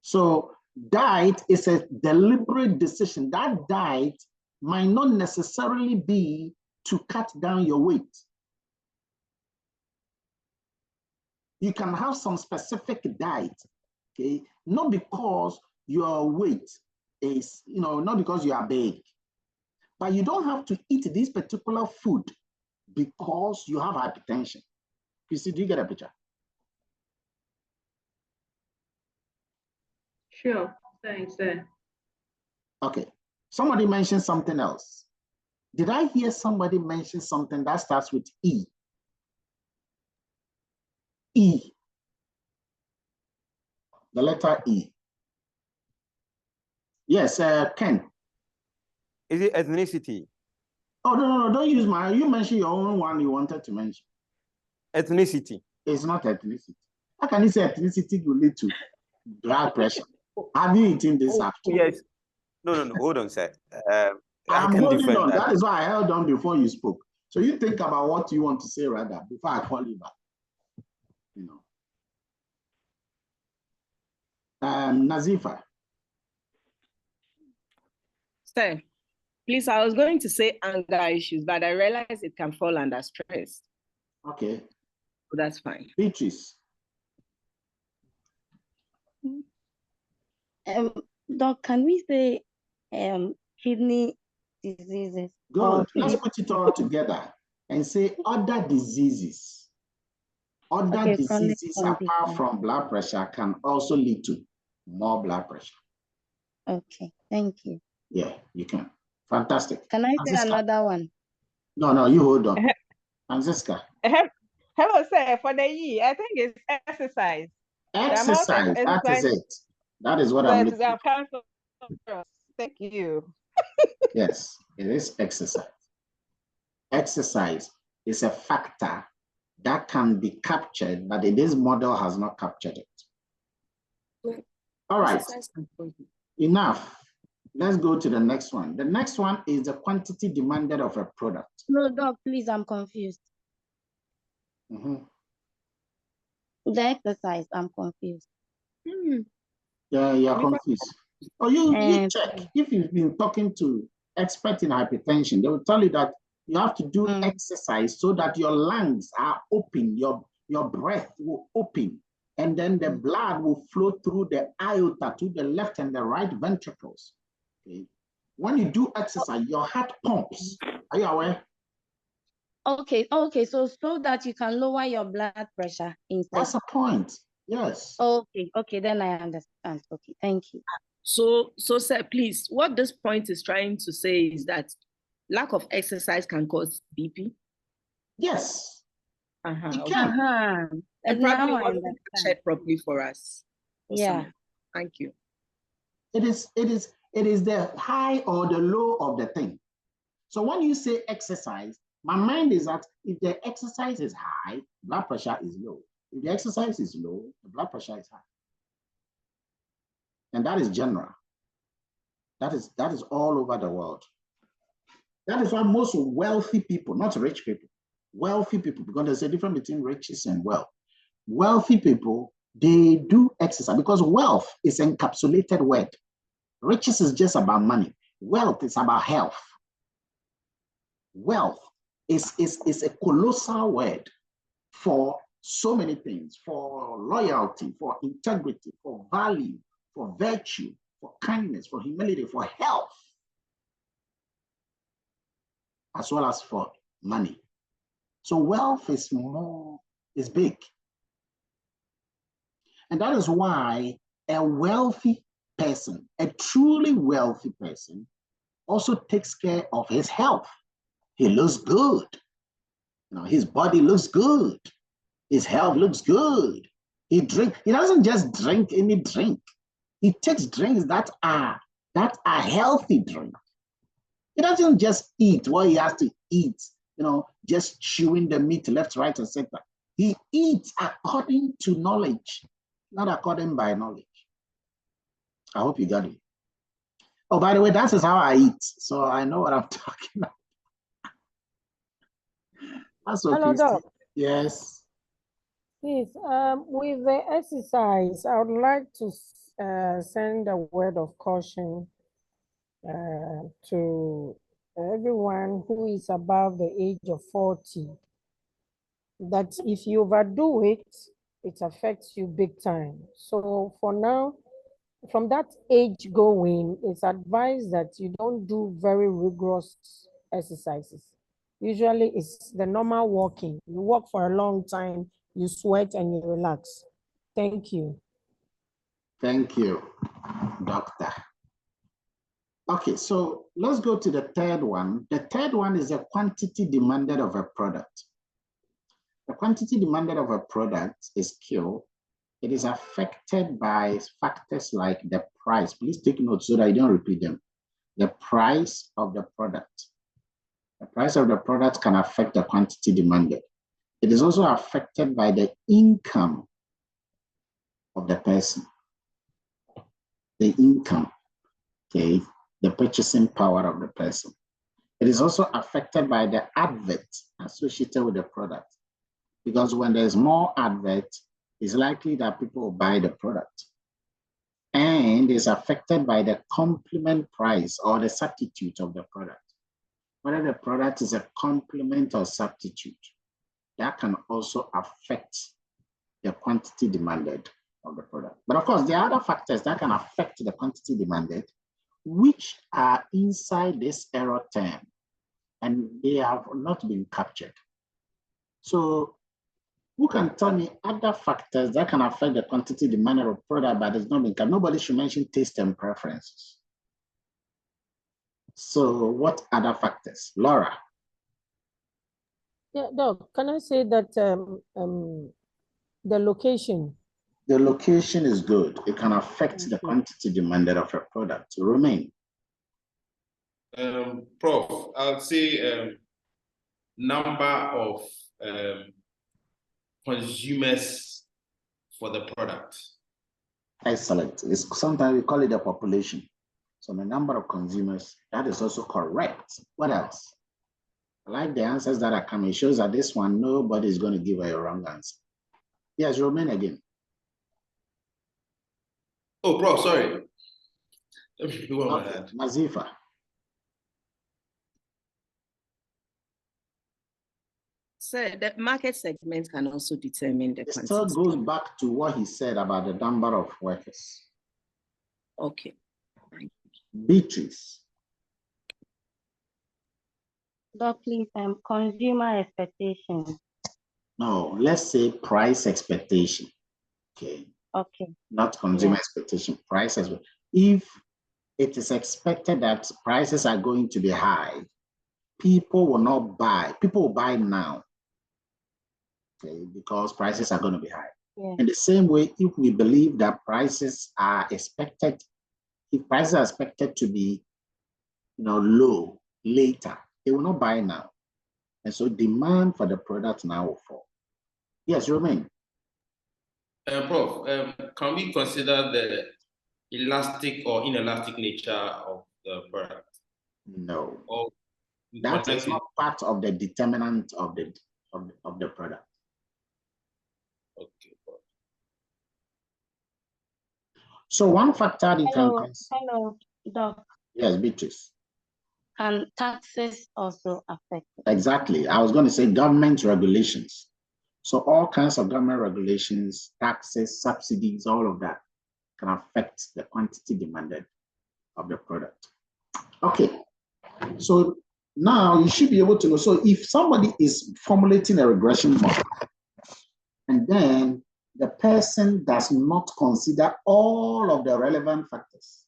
So diet is a deliberate decision. That diet might not necessarily be to cut down your weight. You can have some specific diet, okay? Not because your weight is, not because you are big, but you don't have to eat this particular food because you have hypertension. You see, do you get a picture? Sure, thanks. Okay, somebody mentioned something else. Did I hear somebody mention something that starts with E? E. The letter E. Yes, Ken. Is it ethnicity? Oh, no, don't use mine. You mentioned your own one you wanted to mention. Ethnicity. It's not ethnicity. How can you say ethnicity will lead to blood pressure? Have you eaten this afternoon? Yes. No, hold on, sir. I'm holding on. That is why I held on before you spoke. So you think about what you want to say rather before I call you back. Nazifa. Sir, please, I was going to say anger issues, but I realized it can fall under stress. Okay. So that's fine. Beatrice. Doc, can we say kidney diseases? Good. Let's put it all together and say other diseases. Other diseases apart from blood pressure can also lead to more blood pressure. Okay, thank you. Yeah, you can. Fantastic. Can I say another one? No, you hold on. Francisca. Hello, sir. For the E, I think it's exercise. Exercise, that is it. That is what I'm looking for. Thank you. Yes, it is exercise. Exercise is a factor that can be captured, but this model has not captured it. All right, enough. Let's go to the next one. The next one is the quantity demanded of a product. No, Doc, please, I'm confused. Mm-hmm. The exercise, I'm confused. Yeah, you're confused. Oh, you check. If you've been talking to experts in hypertension, they will tell you that you have to do exercise so that your lungs are open, your breath will open, and then the blood will flow through the aorta to the left and the right ventricles. Okay. When you do exercise, your heart pumps. Are you aware? Okay, so that you can lower your blood pressure instead. That's the point. Yes. Okay, then I understand. Okay, thank you. So sir, please, what this point is trying to say is that lack of exercise can cause BP? Yes. It can. And probably wasn't checked properly for us. Yeah. Thank you. It is the high or the low of the thing. So when you say exercise, my mind is that if the exercise is high, blood pressure is low. If the exercise is low, the blood pressure is high. And that is general. That is all over the world. That is why most wealthy people, not rich people, wealthy people, because there's a difference between riches and wealth. Wealthy people, they do exercise because wealth is an encapsulated word. Riches is just about money. Wealth is about health. Wealth is a colossal word for so many things, for loyalty, for integrity, for value, for virtue, for kindness, for humility, for health, as well as for money. So wealth is big. And that is why a wealthy person, a truly wealthy person, also takes care of his health. He looks good. His body looks good. His health looks good. He doesn't just drink any drink. He takes drinks that are healthy drinks. He doesn't just eat what he has to eat, just chewing the meat left, right, etc. He eats according to knowledge, not according by knowledge. I hope you got it. Oh, by the way, that is how I eat. So I know what I'm talking about. That's okay. Hello, Doc. Yes. Please, with the exercise, I would like to send a word of caution to everyone who is above the age of 40, that if you overdo it, it affects you big time. So for now, from that age going, it's advised that you don't do very rigorous exercises. Usually it's the normal walking. You walk for a long time, you sweat and you relax. Thank you. Thank you, doctor. Okay, so let's go to the third one. The third one is the quantity demanded of a product. The quantity demanded of a product is Q. It is affected by factors like the price. Please take note so that I don't repeat them. The price of the product. The price of the product can affect the quantity demanded. It is also affected by the income of the person. The income, okay, the purchasing power of the person. It is also affected by the advert associated with the product. Because when there's more advert, it's likely that people will buy the product. And it's affected by the complement price or the substitute of the product. Whether the product is a complement or substitute, that can also affect the quantity demanded of the product. But of course, there are other factors that can affect the quantity demanded, which are inside this error term, and they have not been captured. So who can tell me other factors that can affect the quantity demanded of product, but it's not been captured? Nobody should mention taste and preferences. So what other factors? Laura? Yeah, Doc, can I say that the location? The location is good. It can affect the quantity demanded of a product. Romain? Prof, I'll say number of consumers for the product. Excellent. Sometimes we call it the population. So the number of consumers, that is also correct. What else? I like the answers that are coming. It shows that this one, nobody is going to give a wrong answer. Yes, Romain again. Oh, Prof, sorry. Nazifa. So the market segment can also determine the quantity. It still goes back to what he said about the number of workers. Okay. Beatrice. Doc, please, consumer expectations. No, let's say price expectation. Okay. Okay. Not consumer expectation, price as well. If it is expected that prices are going to be high, people will not buy. People will buy now, okay, because prices are going to be high. Yeah. In the same way, if we believe that prices are expected, if prices are expected to be, low later, they will not buy now. And so demand for the product now will fall. Yes, Romain. Prof, can we consider the elastic or inelastic nature of the product? No. Or that is not part of the determinant of the product. Okay. So one factor you can consider. Hello, Doc. Yes, Beatrice. Can taxes also affect it? Exactly. I was going to say government regulations. So all kinds of government regulations, taxes, subsidies, all of that can affect the quantity demanded of the product. Okay. So now you should be able to know. So if somebody is formulating a regression model, and then the person does not consider all of the relevant factors,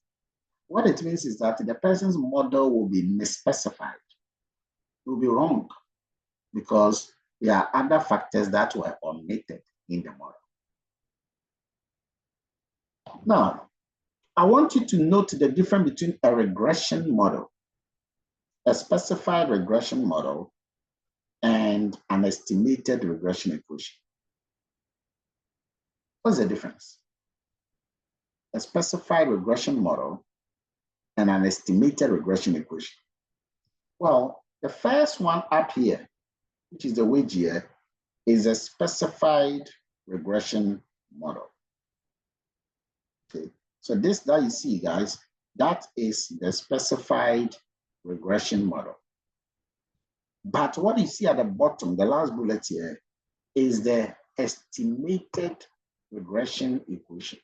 what it means is that the person's model will be misspecified. It will be wrong because there are other factors that were omitted in the model. Now, I want you to note the difference between a regression model, a specified regression model, and an estimated regression equation. What's the difference? A specified regression model and an estimated regression equation? Well, the first one up here, which is the wedge here, is a specified regression model. Okay, so this that you see, guys, that is the specified regression model. But what you see at the bottom, the last bullet here, is the estimated regression equation.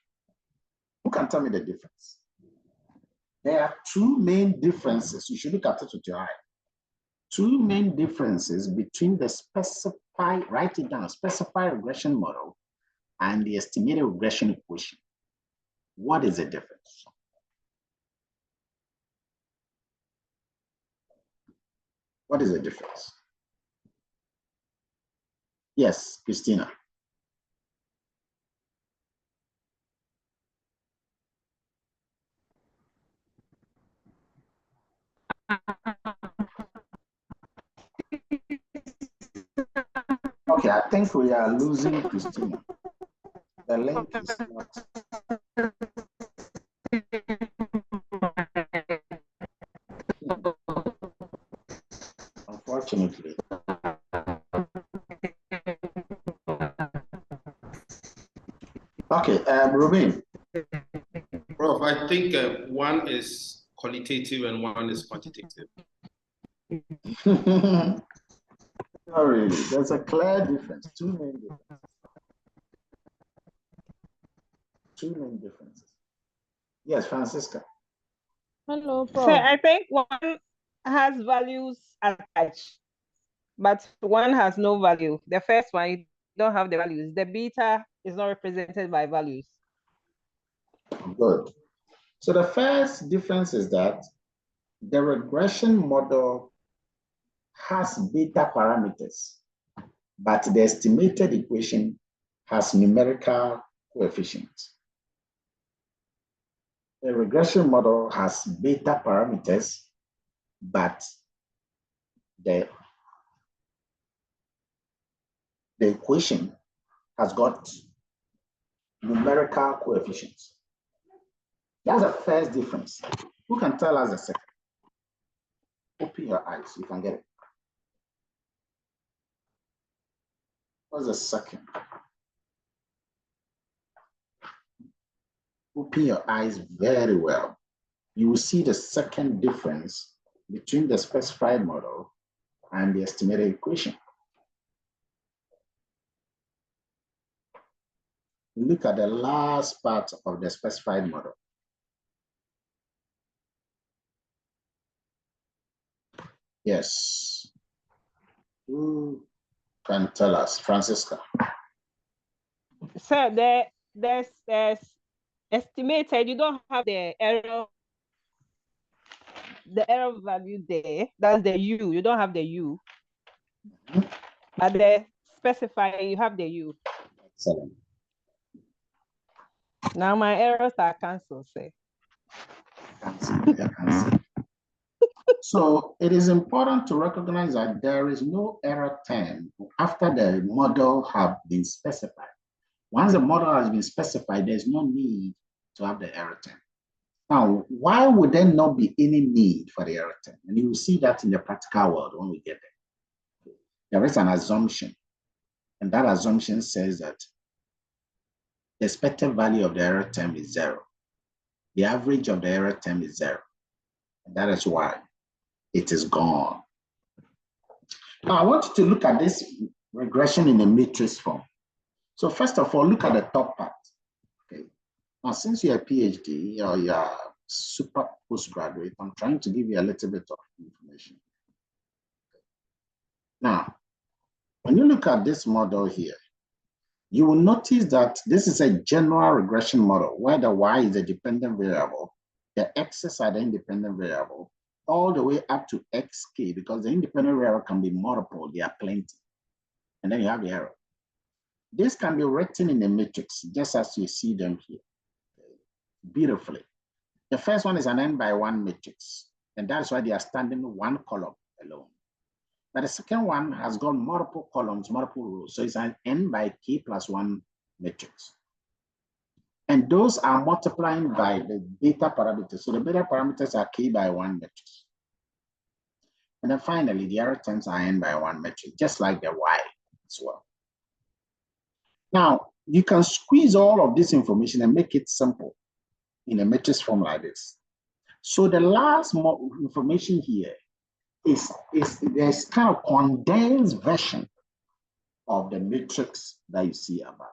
Who can tell me the difference? There are two main differences. You should look at it with your eye. Two main differences between the specified, write it down, specified regression model and the estimated regression equation. What is the difference? What is the difference? Yes, Christina. Okay, I think we are losing Christina. The link is not. Unfortunately. Okay, Ruben. Prof, I think one is qualitative and one is quantitative. Not really. There's a clear difference. Two main differences. Two main differences. Yes, Francisca. Hello, So Prof. I think one has values attached, but one has no value. The first one, you don't have the values. The beta is not represented by values. Good. So the first difference is that the regression model has beta parameters, but the estimated equation has numerical coefficients. The regression model has beta parameters, but the equation has got numerical coefficients. That's the first difference. Who can tell us the second? Open your eyes, you can get it. What's the second? Open your eyes very well. You will see the second difference between the specified model and the estimated equation. Look at the last part of the specified model. Yes. Who can tell us? Francisca. So there's estimated, you don't have the error value there. That's the U. You don't have the U. But the specifier, you have the U. Excellent. Now my errors are cancelled, say. So it is important to recognize that there is no error term after the model have been specified. Once the model has been specified, there's no need to have the error term. Now, why would there not be any need for the error term? And you will see that in the practical world when we get there. There is an assumption, and that assumption says that the expected value of the error term is 0. The average of the error term is 0. And that is why it is gone. Now, I want you to look at this regression in a matrix form. So first of all, look at the top part. Okay. Now, since you're a PhD or you're super postgraduate, I'm trying to give you a little bit of information. Now, when you look at this model here, you will notice that this is a general regression model where the y is a dependent variable, the x's are the independent variable, all the way up to xk, because the independent variable can be multiple, there are plenty. And then you have the error. This can be written in a matrix, just as you see them here, beautifully. The first one is an n by 1 matrix, and that's why they are standing one column alone. But the second one has got multiple columns, multiple rows, so it's an n by k plus 1 matrix. And those are multiplying by the beta parameters. So the beta parameters are k by 1 matrix. And then finally, the error terms are n by 1 matrix, just like the y as well. Now, you can squeeze all of this information and make it simple in a matrix form like this. So the last information here is there's kind of condensed version of the matrix that you see above.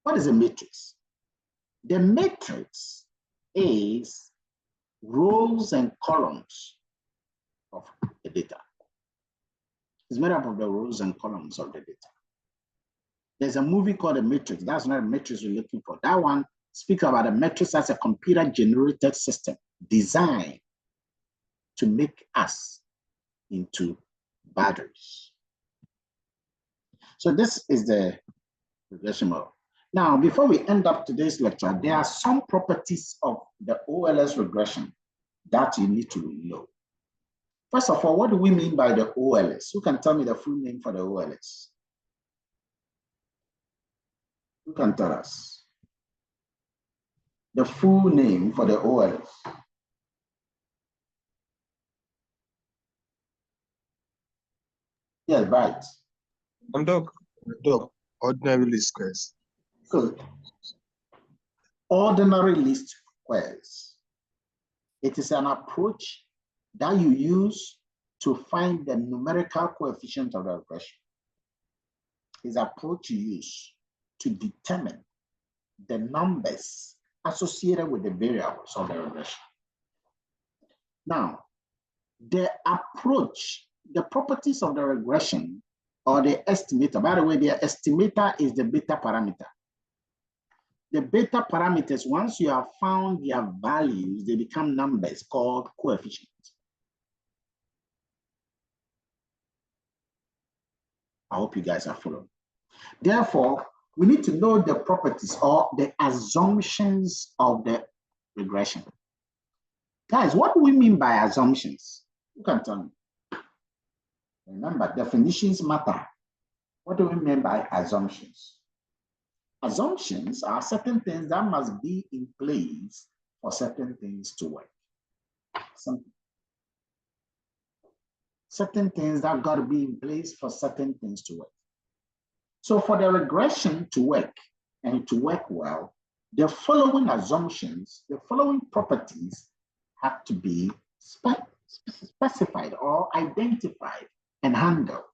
What is a matrix? The matrix is rows and columns of the data. It's made up of the rows and columns of the data. There's a movie called The Matrix. That's not a matrix we're looking for. That one speaks about a matrix as a computer-generated system designed to make us into batteries. So this is the regression model. Now, before we end up today's lecture, there are some properties of the OLS regression that you need to know. First of all, what do we mean by the OLS? Who can tell me the full name for the OLS? Who can tell us the full name for the OLS? Yes, right. I'm Doc. Ordinary least squares. Good. Ordinary least squares. It is an approach that you use to find the numerical coefficient of the regression. It's an approach you use to determine the numbers associated with the variables of the regression. Now, the approach, the properties of the regression or the estimator, by the way, the estimator is the beta parameter. The beta parameters, once you have found their values, they become numbers called coefficients. I hope you guys are following. Therefore, we need to know the properties or the assumptions of the regression. Guys, what do we mean by assumptions? You can tell me. Remember, definitions matter. What do we mean by assumptions? Assumptions are certain things that must be in place for certain things to work. Certain things that got to be in place for certain things to work. So for the regression to work and to work well, the following assumptions, the following properties have to be specified or identified and handled.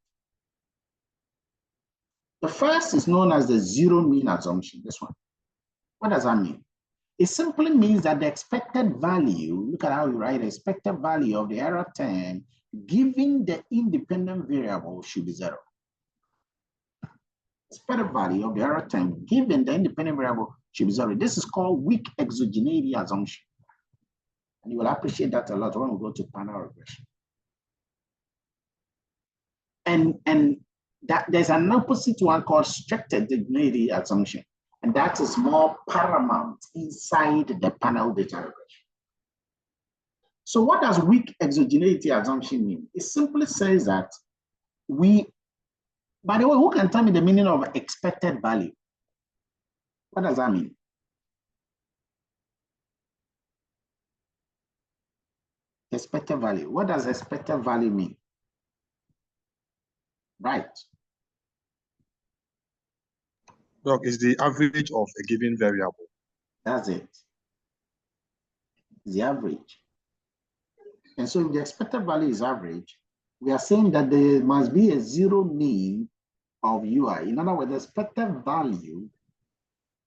The first is known as the zero mean assumption, this one. What does that mean? It simply means that the expected value, look at how you write, the expected value of the error term given the independent variable should be zero. Expected value of the error term given the independent variable should be zero. This is called weak exogeneity assumption. And you will appreciate that a lot when we go to panel regression. And that there's an opposite one called strict exogeneity assumption. And that is more paramount inside the panel data regression. So what does weak exogeneity assumption mean? It simply says that by the way, who can tell me the meaning of expected value? What does that mean? Expected value. What does expected value mean? Right. Doc, is the average of a given variable. That's it. The average. And so if the expected value is average, we are saying that there must be a zero mean of UI. In other words, the expected value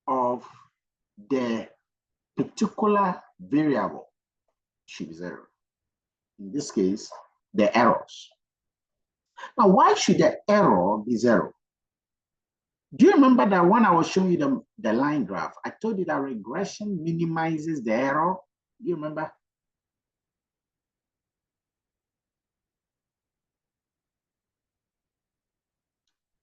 of the particular variable should be zero. In this case, the errors. Now, why should the error be zero? Do you remember that when I was showing you the line graph, I told you that regression minimizes the error? Do you remember?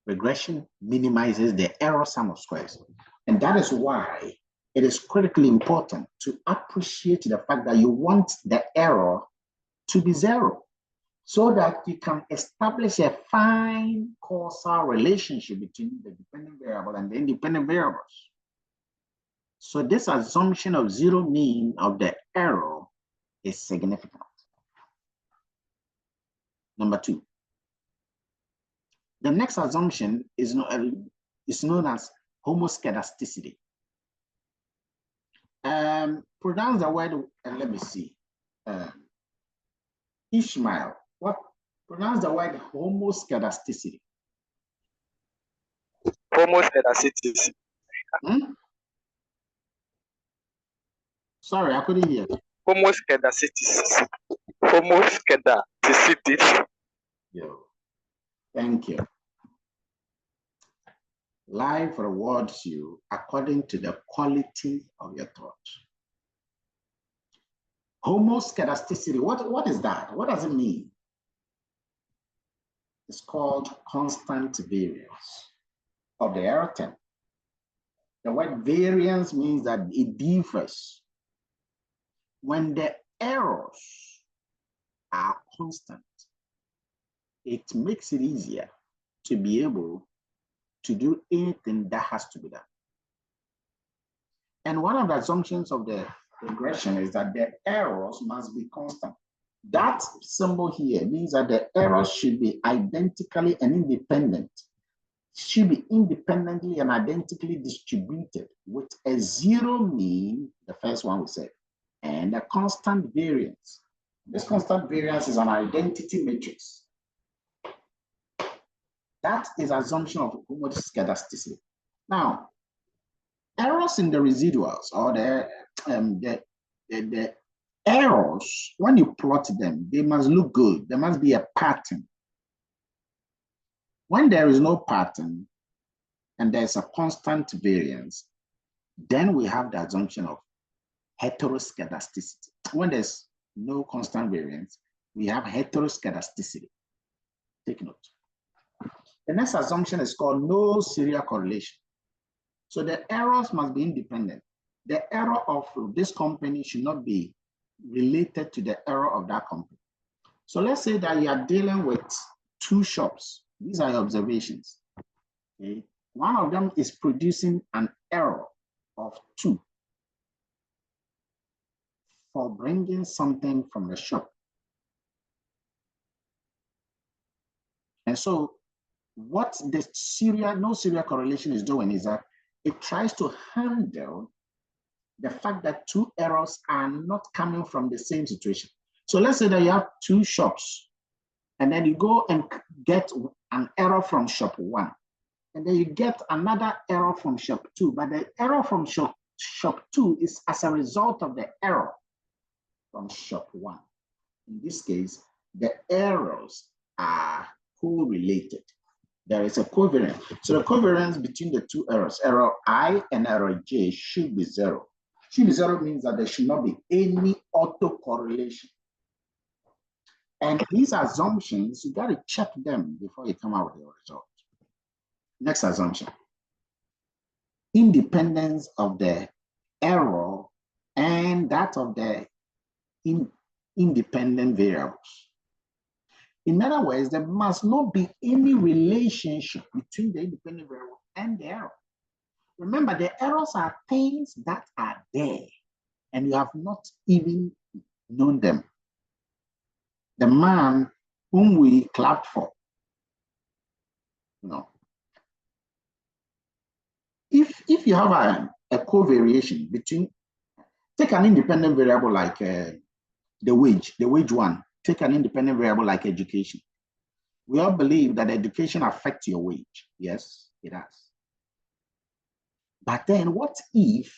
Regression minimizes the error sum of squares. And that is why it is critically important to appreciate the fact that you want the error to be zero so that you can establish a fine causal relationship between the dependent variable and the independent variables. So this assumption of zero mean of the error is significant. Number two, the next assumption is known as homoscedasticity. Pronounce the word, let me see. Ishmael, what? Pronounce the word homoscedasticity. Homoscedasticity. Sorry, I couldn't hear. Homoscedasticity. Homoscedasticity. Thank you. Life rewards you according to the quality of your thought. Homoscedasticity, what is that? What does it mean? It's called constant variance of the error term. The word variance means that it differs. When the errors are constant, it makes it easier to be able to do anything that has to be done. And one of the assumptions of the regression is that the errors must be constant. That symbol here means that the errors should be identically and independent, should be independently and identically distributed with a zero mean, the first one we said, and a constant variance. This constant variance is an identity matrix. That is assumption of homoscedasticity. Now, errors in the residuals or the errors, when you plot them, they must look good. There must be a pattern. When there is no pattern and there's a constant variance, then we have the assumption of heteroscedasticity. When there's no constant variance, we have heteroscedasticity. Take note. The next assumption is called no serial correlation. So the errors must be independent. The error of this company should not be related to the error of that company. So let's say that you are dealing with two shops. These are your observations. Okay? One of them is producing an error of 2 for bringing something from the shop. And so what the no serial correlation is doing is that it tries to handle the fact that two errors are not coming from the same situation. So let's say that you have two shops, and then you go and get an error from shop 1, and then you get another error from shop 2, but the error from shop 2 is as a result of the error from shop 1. In this case, the errors are correlated. There is a covariance. So the covariance between the two errors, error I and error J, should be 0. Should be 0 means that there should not be any autocorrelation. And these assumptions, you got to check them before you come out with your result. Next assumption. Independence of the error and that of the independent variables. In other words, there must not be any relationship between the independent variable and the error. Remember, the errors are things that are there and you have not even known them. The man whom we clapped for, if you have a covariation between, take an independent variable like the wage one, take an independent variable like education. We all believe that education affects your wage. Yes, it does. But then what if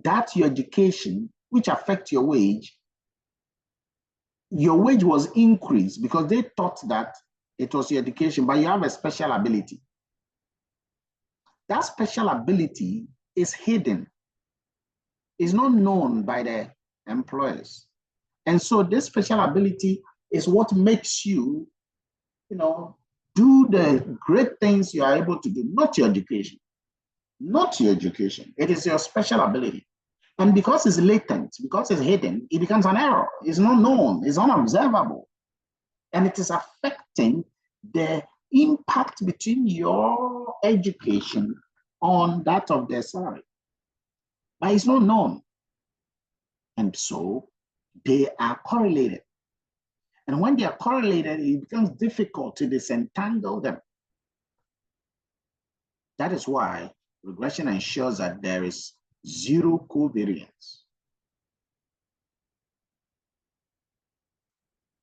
that your education, which affects your wage was increased because they thought that it was your education, but you have a special ability. That special ability is hidden, is not known by the employers. And so this special ability is what makes you, do the great things you are able to do, not your education. Not your education. It is your special ability. And because it's latent, because it's hidden, it becomes an error. It's not known, it's unobservable. And it is affecting the impact between your education on that of their salary. but it's not known. And so they are correlated. And when they are correlated, it becomes difficult to disentangle them. That is why regression ensures that there is zero covariance.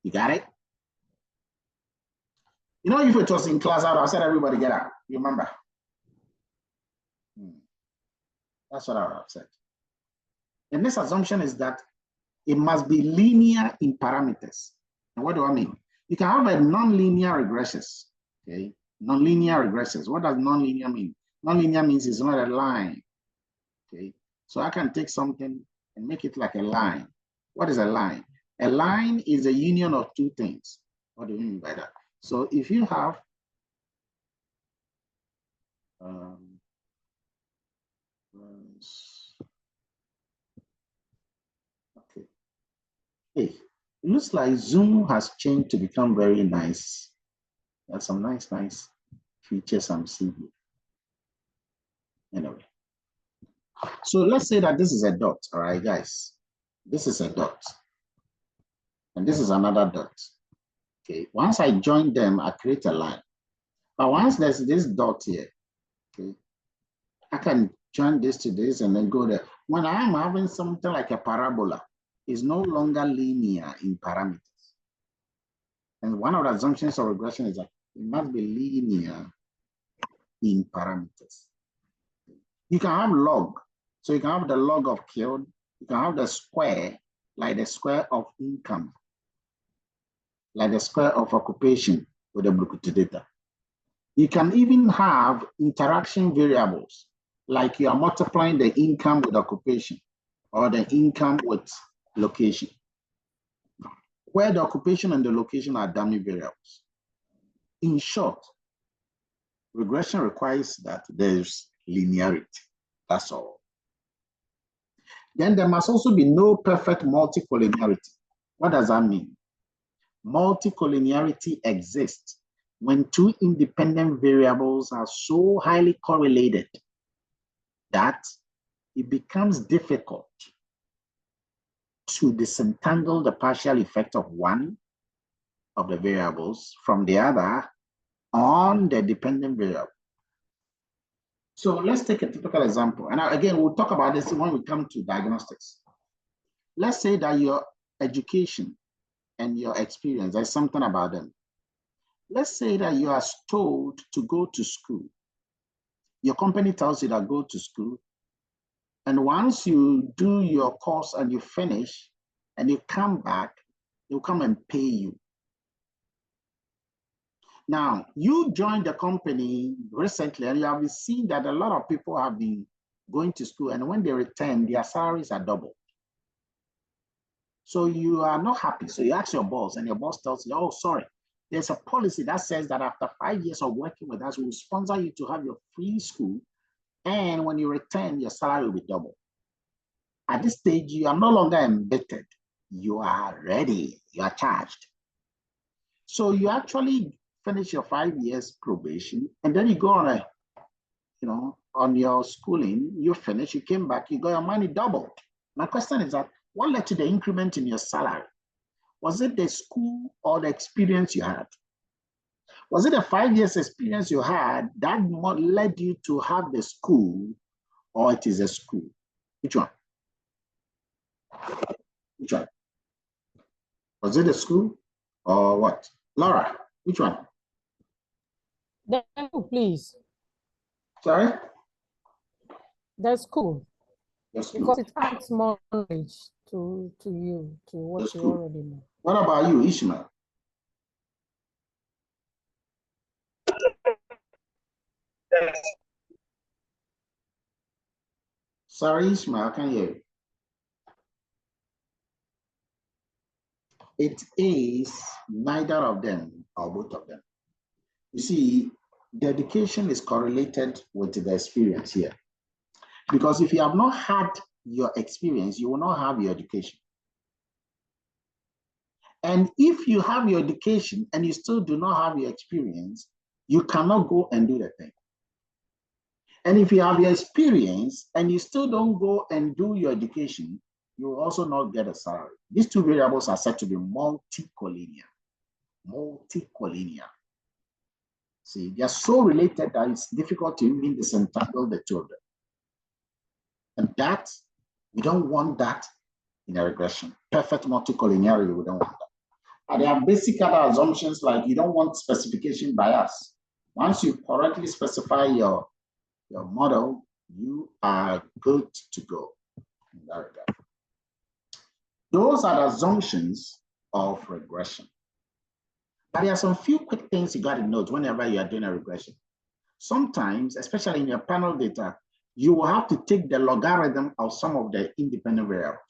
You got it? You know, if it was in class, I said everybody get out. You remember? That's what I would have said. The next assumption is that it must be linear in parameters. And what do I mean? You can have a non-linear regressions. Okay, non-linear regressions. What does non-linear mean? Non-linear means it's not a line. Okay, so I can take something and make it like a line. What is a line? A line is a union of two things. What do you mean by that? So if you have okay. Hey, it looks like Zoom has changed to become very nice. There's some nice features I'm seeing. Anyway, so let's say that this is a dot, all right, guys. This is a dot, and this is another dot. Okay, once I join them, I create a line. But once there's this dot here, okay, I can join this to this and then go there. When I am having something like a parabola, it's no longer linear in parameters. And one of the assumptions of regression is that it must be linear in parameters. You can have log. So you can have the log of killed. You can have the square, like the square of income, like the square of occupation with the Brukutu data. You can even have interaction variables, like you are multiplying the income with occupation or the income with location, where the occupation and the location are dummy variables. In short, regression requires that there's linearity. That's all. Then there must also be no perfect multicollinearity. What does that mean? Multicollinearity exists when two independent variables are so highly correlated that it becomes difficult to disentangle the partial effect of one of the variables from the other on the dependent variable. So let's take a typical example. And again, we'll talk about this when we come to diagnostics. Let's say that your education and your experience, there's something about them. Let's say that you are told to go to school. Your company tells you that go to school. And once you do your course and you finish and you come back, they'll come and pay you. Now, you joined the company recently and you have seen that a lot of people have been going to school, and when they return, their salaries are double. So you are not happy. So you ask your boss, and your boss tells you, oh, sorry, there's a policy that says that after 5 years of working with us, we will sponsor you to have your free school. And when you return, your salary will be double. At this stage, you are no longer embittered. You are ready. You are charged. So you actually finish your 5 years probation, and then you go on on your schooling, you finish, you came back, you got your money doubled. My question is that, what led to the increment in your salary? Was it the school or the experience you had? Was it a 5 years experience you had that led you to have the school, or it is a school? Which one? Which one? Was it a school or what? Laura, which one? The school, please. Sorry? The school. That's because good. it adds more knowledge to you, to what That's you good. already know. What about you, Ishmael? Sorry, Ishmael, I can't hear you. It is neither of them or both of them. You see, the education is correlated with the experience here. Because if you have not had your experience, you will not have your education. And if you have your education and you still do not have your experience, you cannot go and do the thing. And if you have your experience and you still don't go and do your education, you will also not get a salary. These two variables are said to be multicollinear. Multicollinear. See, they are so related that it's difficult to even disentangle the two of them. And that, we don't want that in a regression. Perfect multicollinearity, we don't want that. And there are basic other assumptions like you don't want specification bias. Once you correctly specify your model, you are good to go in that regard. Those are the assumptions of regression. But there are some few quick things you got to note whenever you are doing a regression. Sometimes, especially in your panel data, you will have to take the logarithm of some of the independent variables.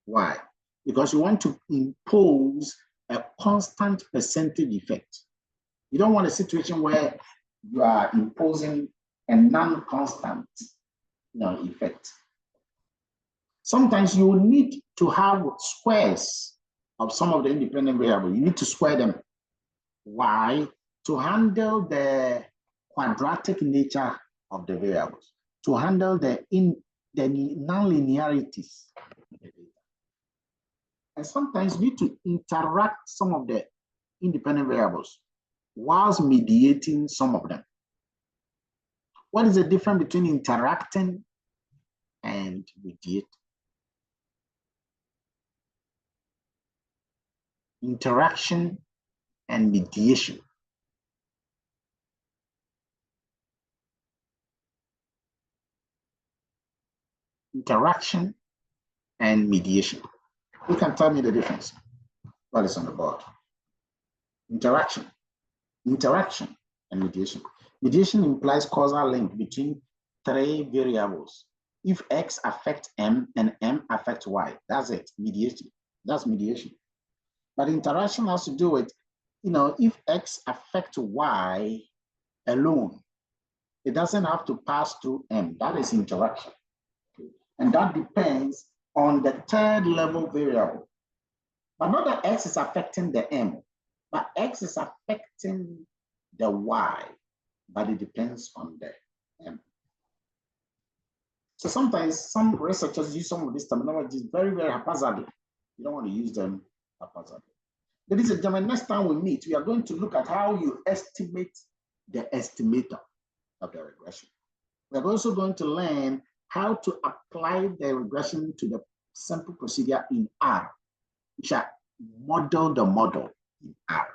Why? Because you want to impose a constant percentage effect. You don't want a situation where you are imposing a non-constant effect. Sometimes you will need to have squares of some of the independent variables. You need to square them. Why? To handle the quadratic nature of the variables, to handle the nonlinearities. And sometimes you need to interact some of the independent variables whilst mediating some of them. What is the difference between interacting and mediating? Interaction and mediation. Interaction and mediation. Who can tell me the difference? What is on the board? Interaction and mediation. Mediation implies causal link between three variables. If X affects M and M affects Y, that's it, mediation. That's mediation. But interaction has to do with, if X affects Y alone, it doesn't have to pass through M. That is interaction. And that depends on the third level variable. But not that X is affecting the M, but X is affecting the Y, but it depends on the M. So sometimes some researchers use some of these terminologies very, very haphazardly. You don't want to use them haphazardly. Ladies and gentlemen, next time we meet, we are going to look at how you estimate the estimator of the regression. We're also going to learn how to apply the regression to the simple procedure in R. We shall model the model in R.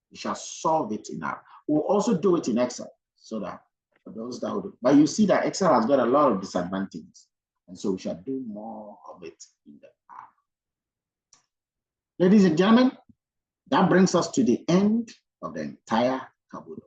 We shall solve it in R. We'll also do it in Excel, so that for those that would, but you see that Excel has got a lot of disadvantages, and so we shall do more of it in the R. Ladies and gentlemen, that brings us to the end of the entire Kabuto.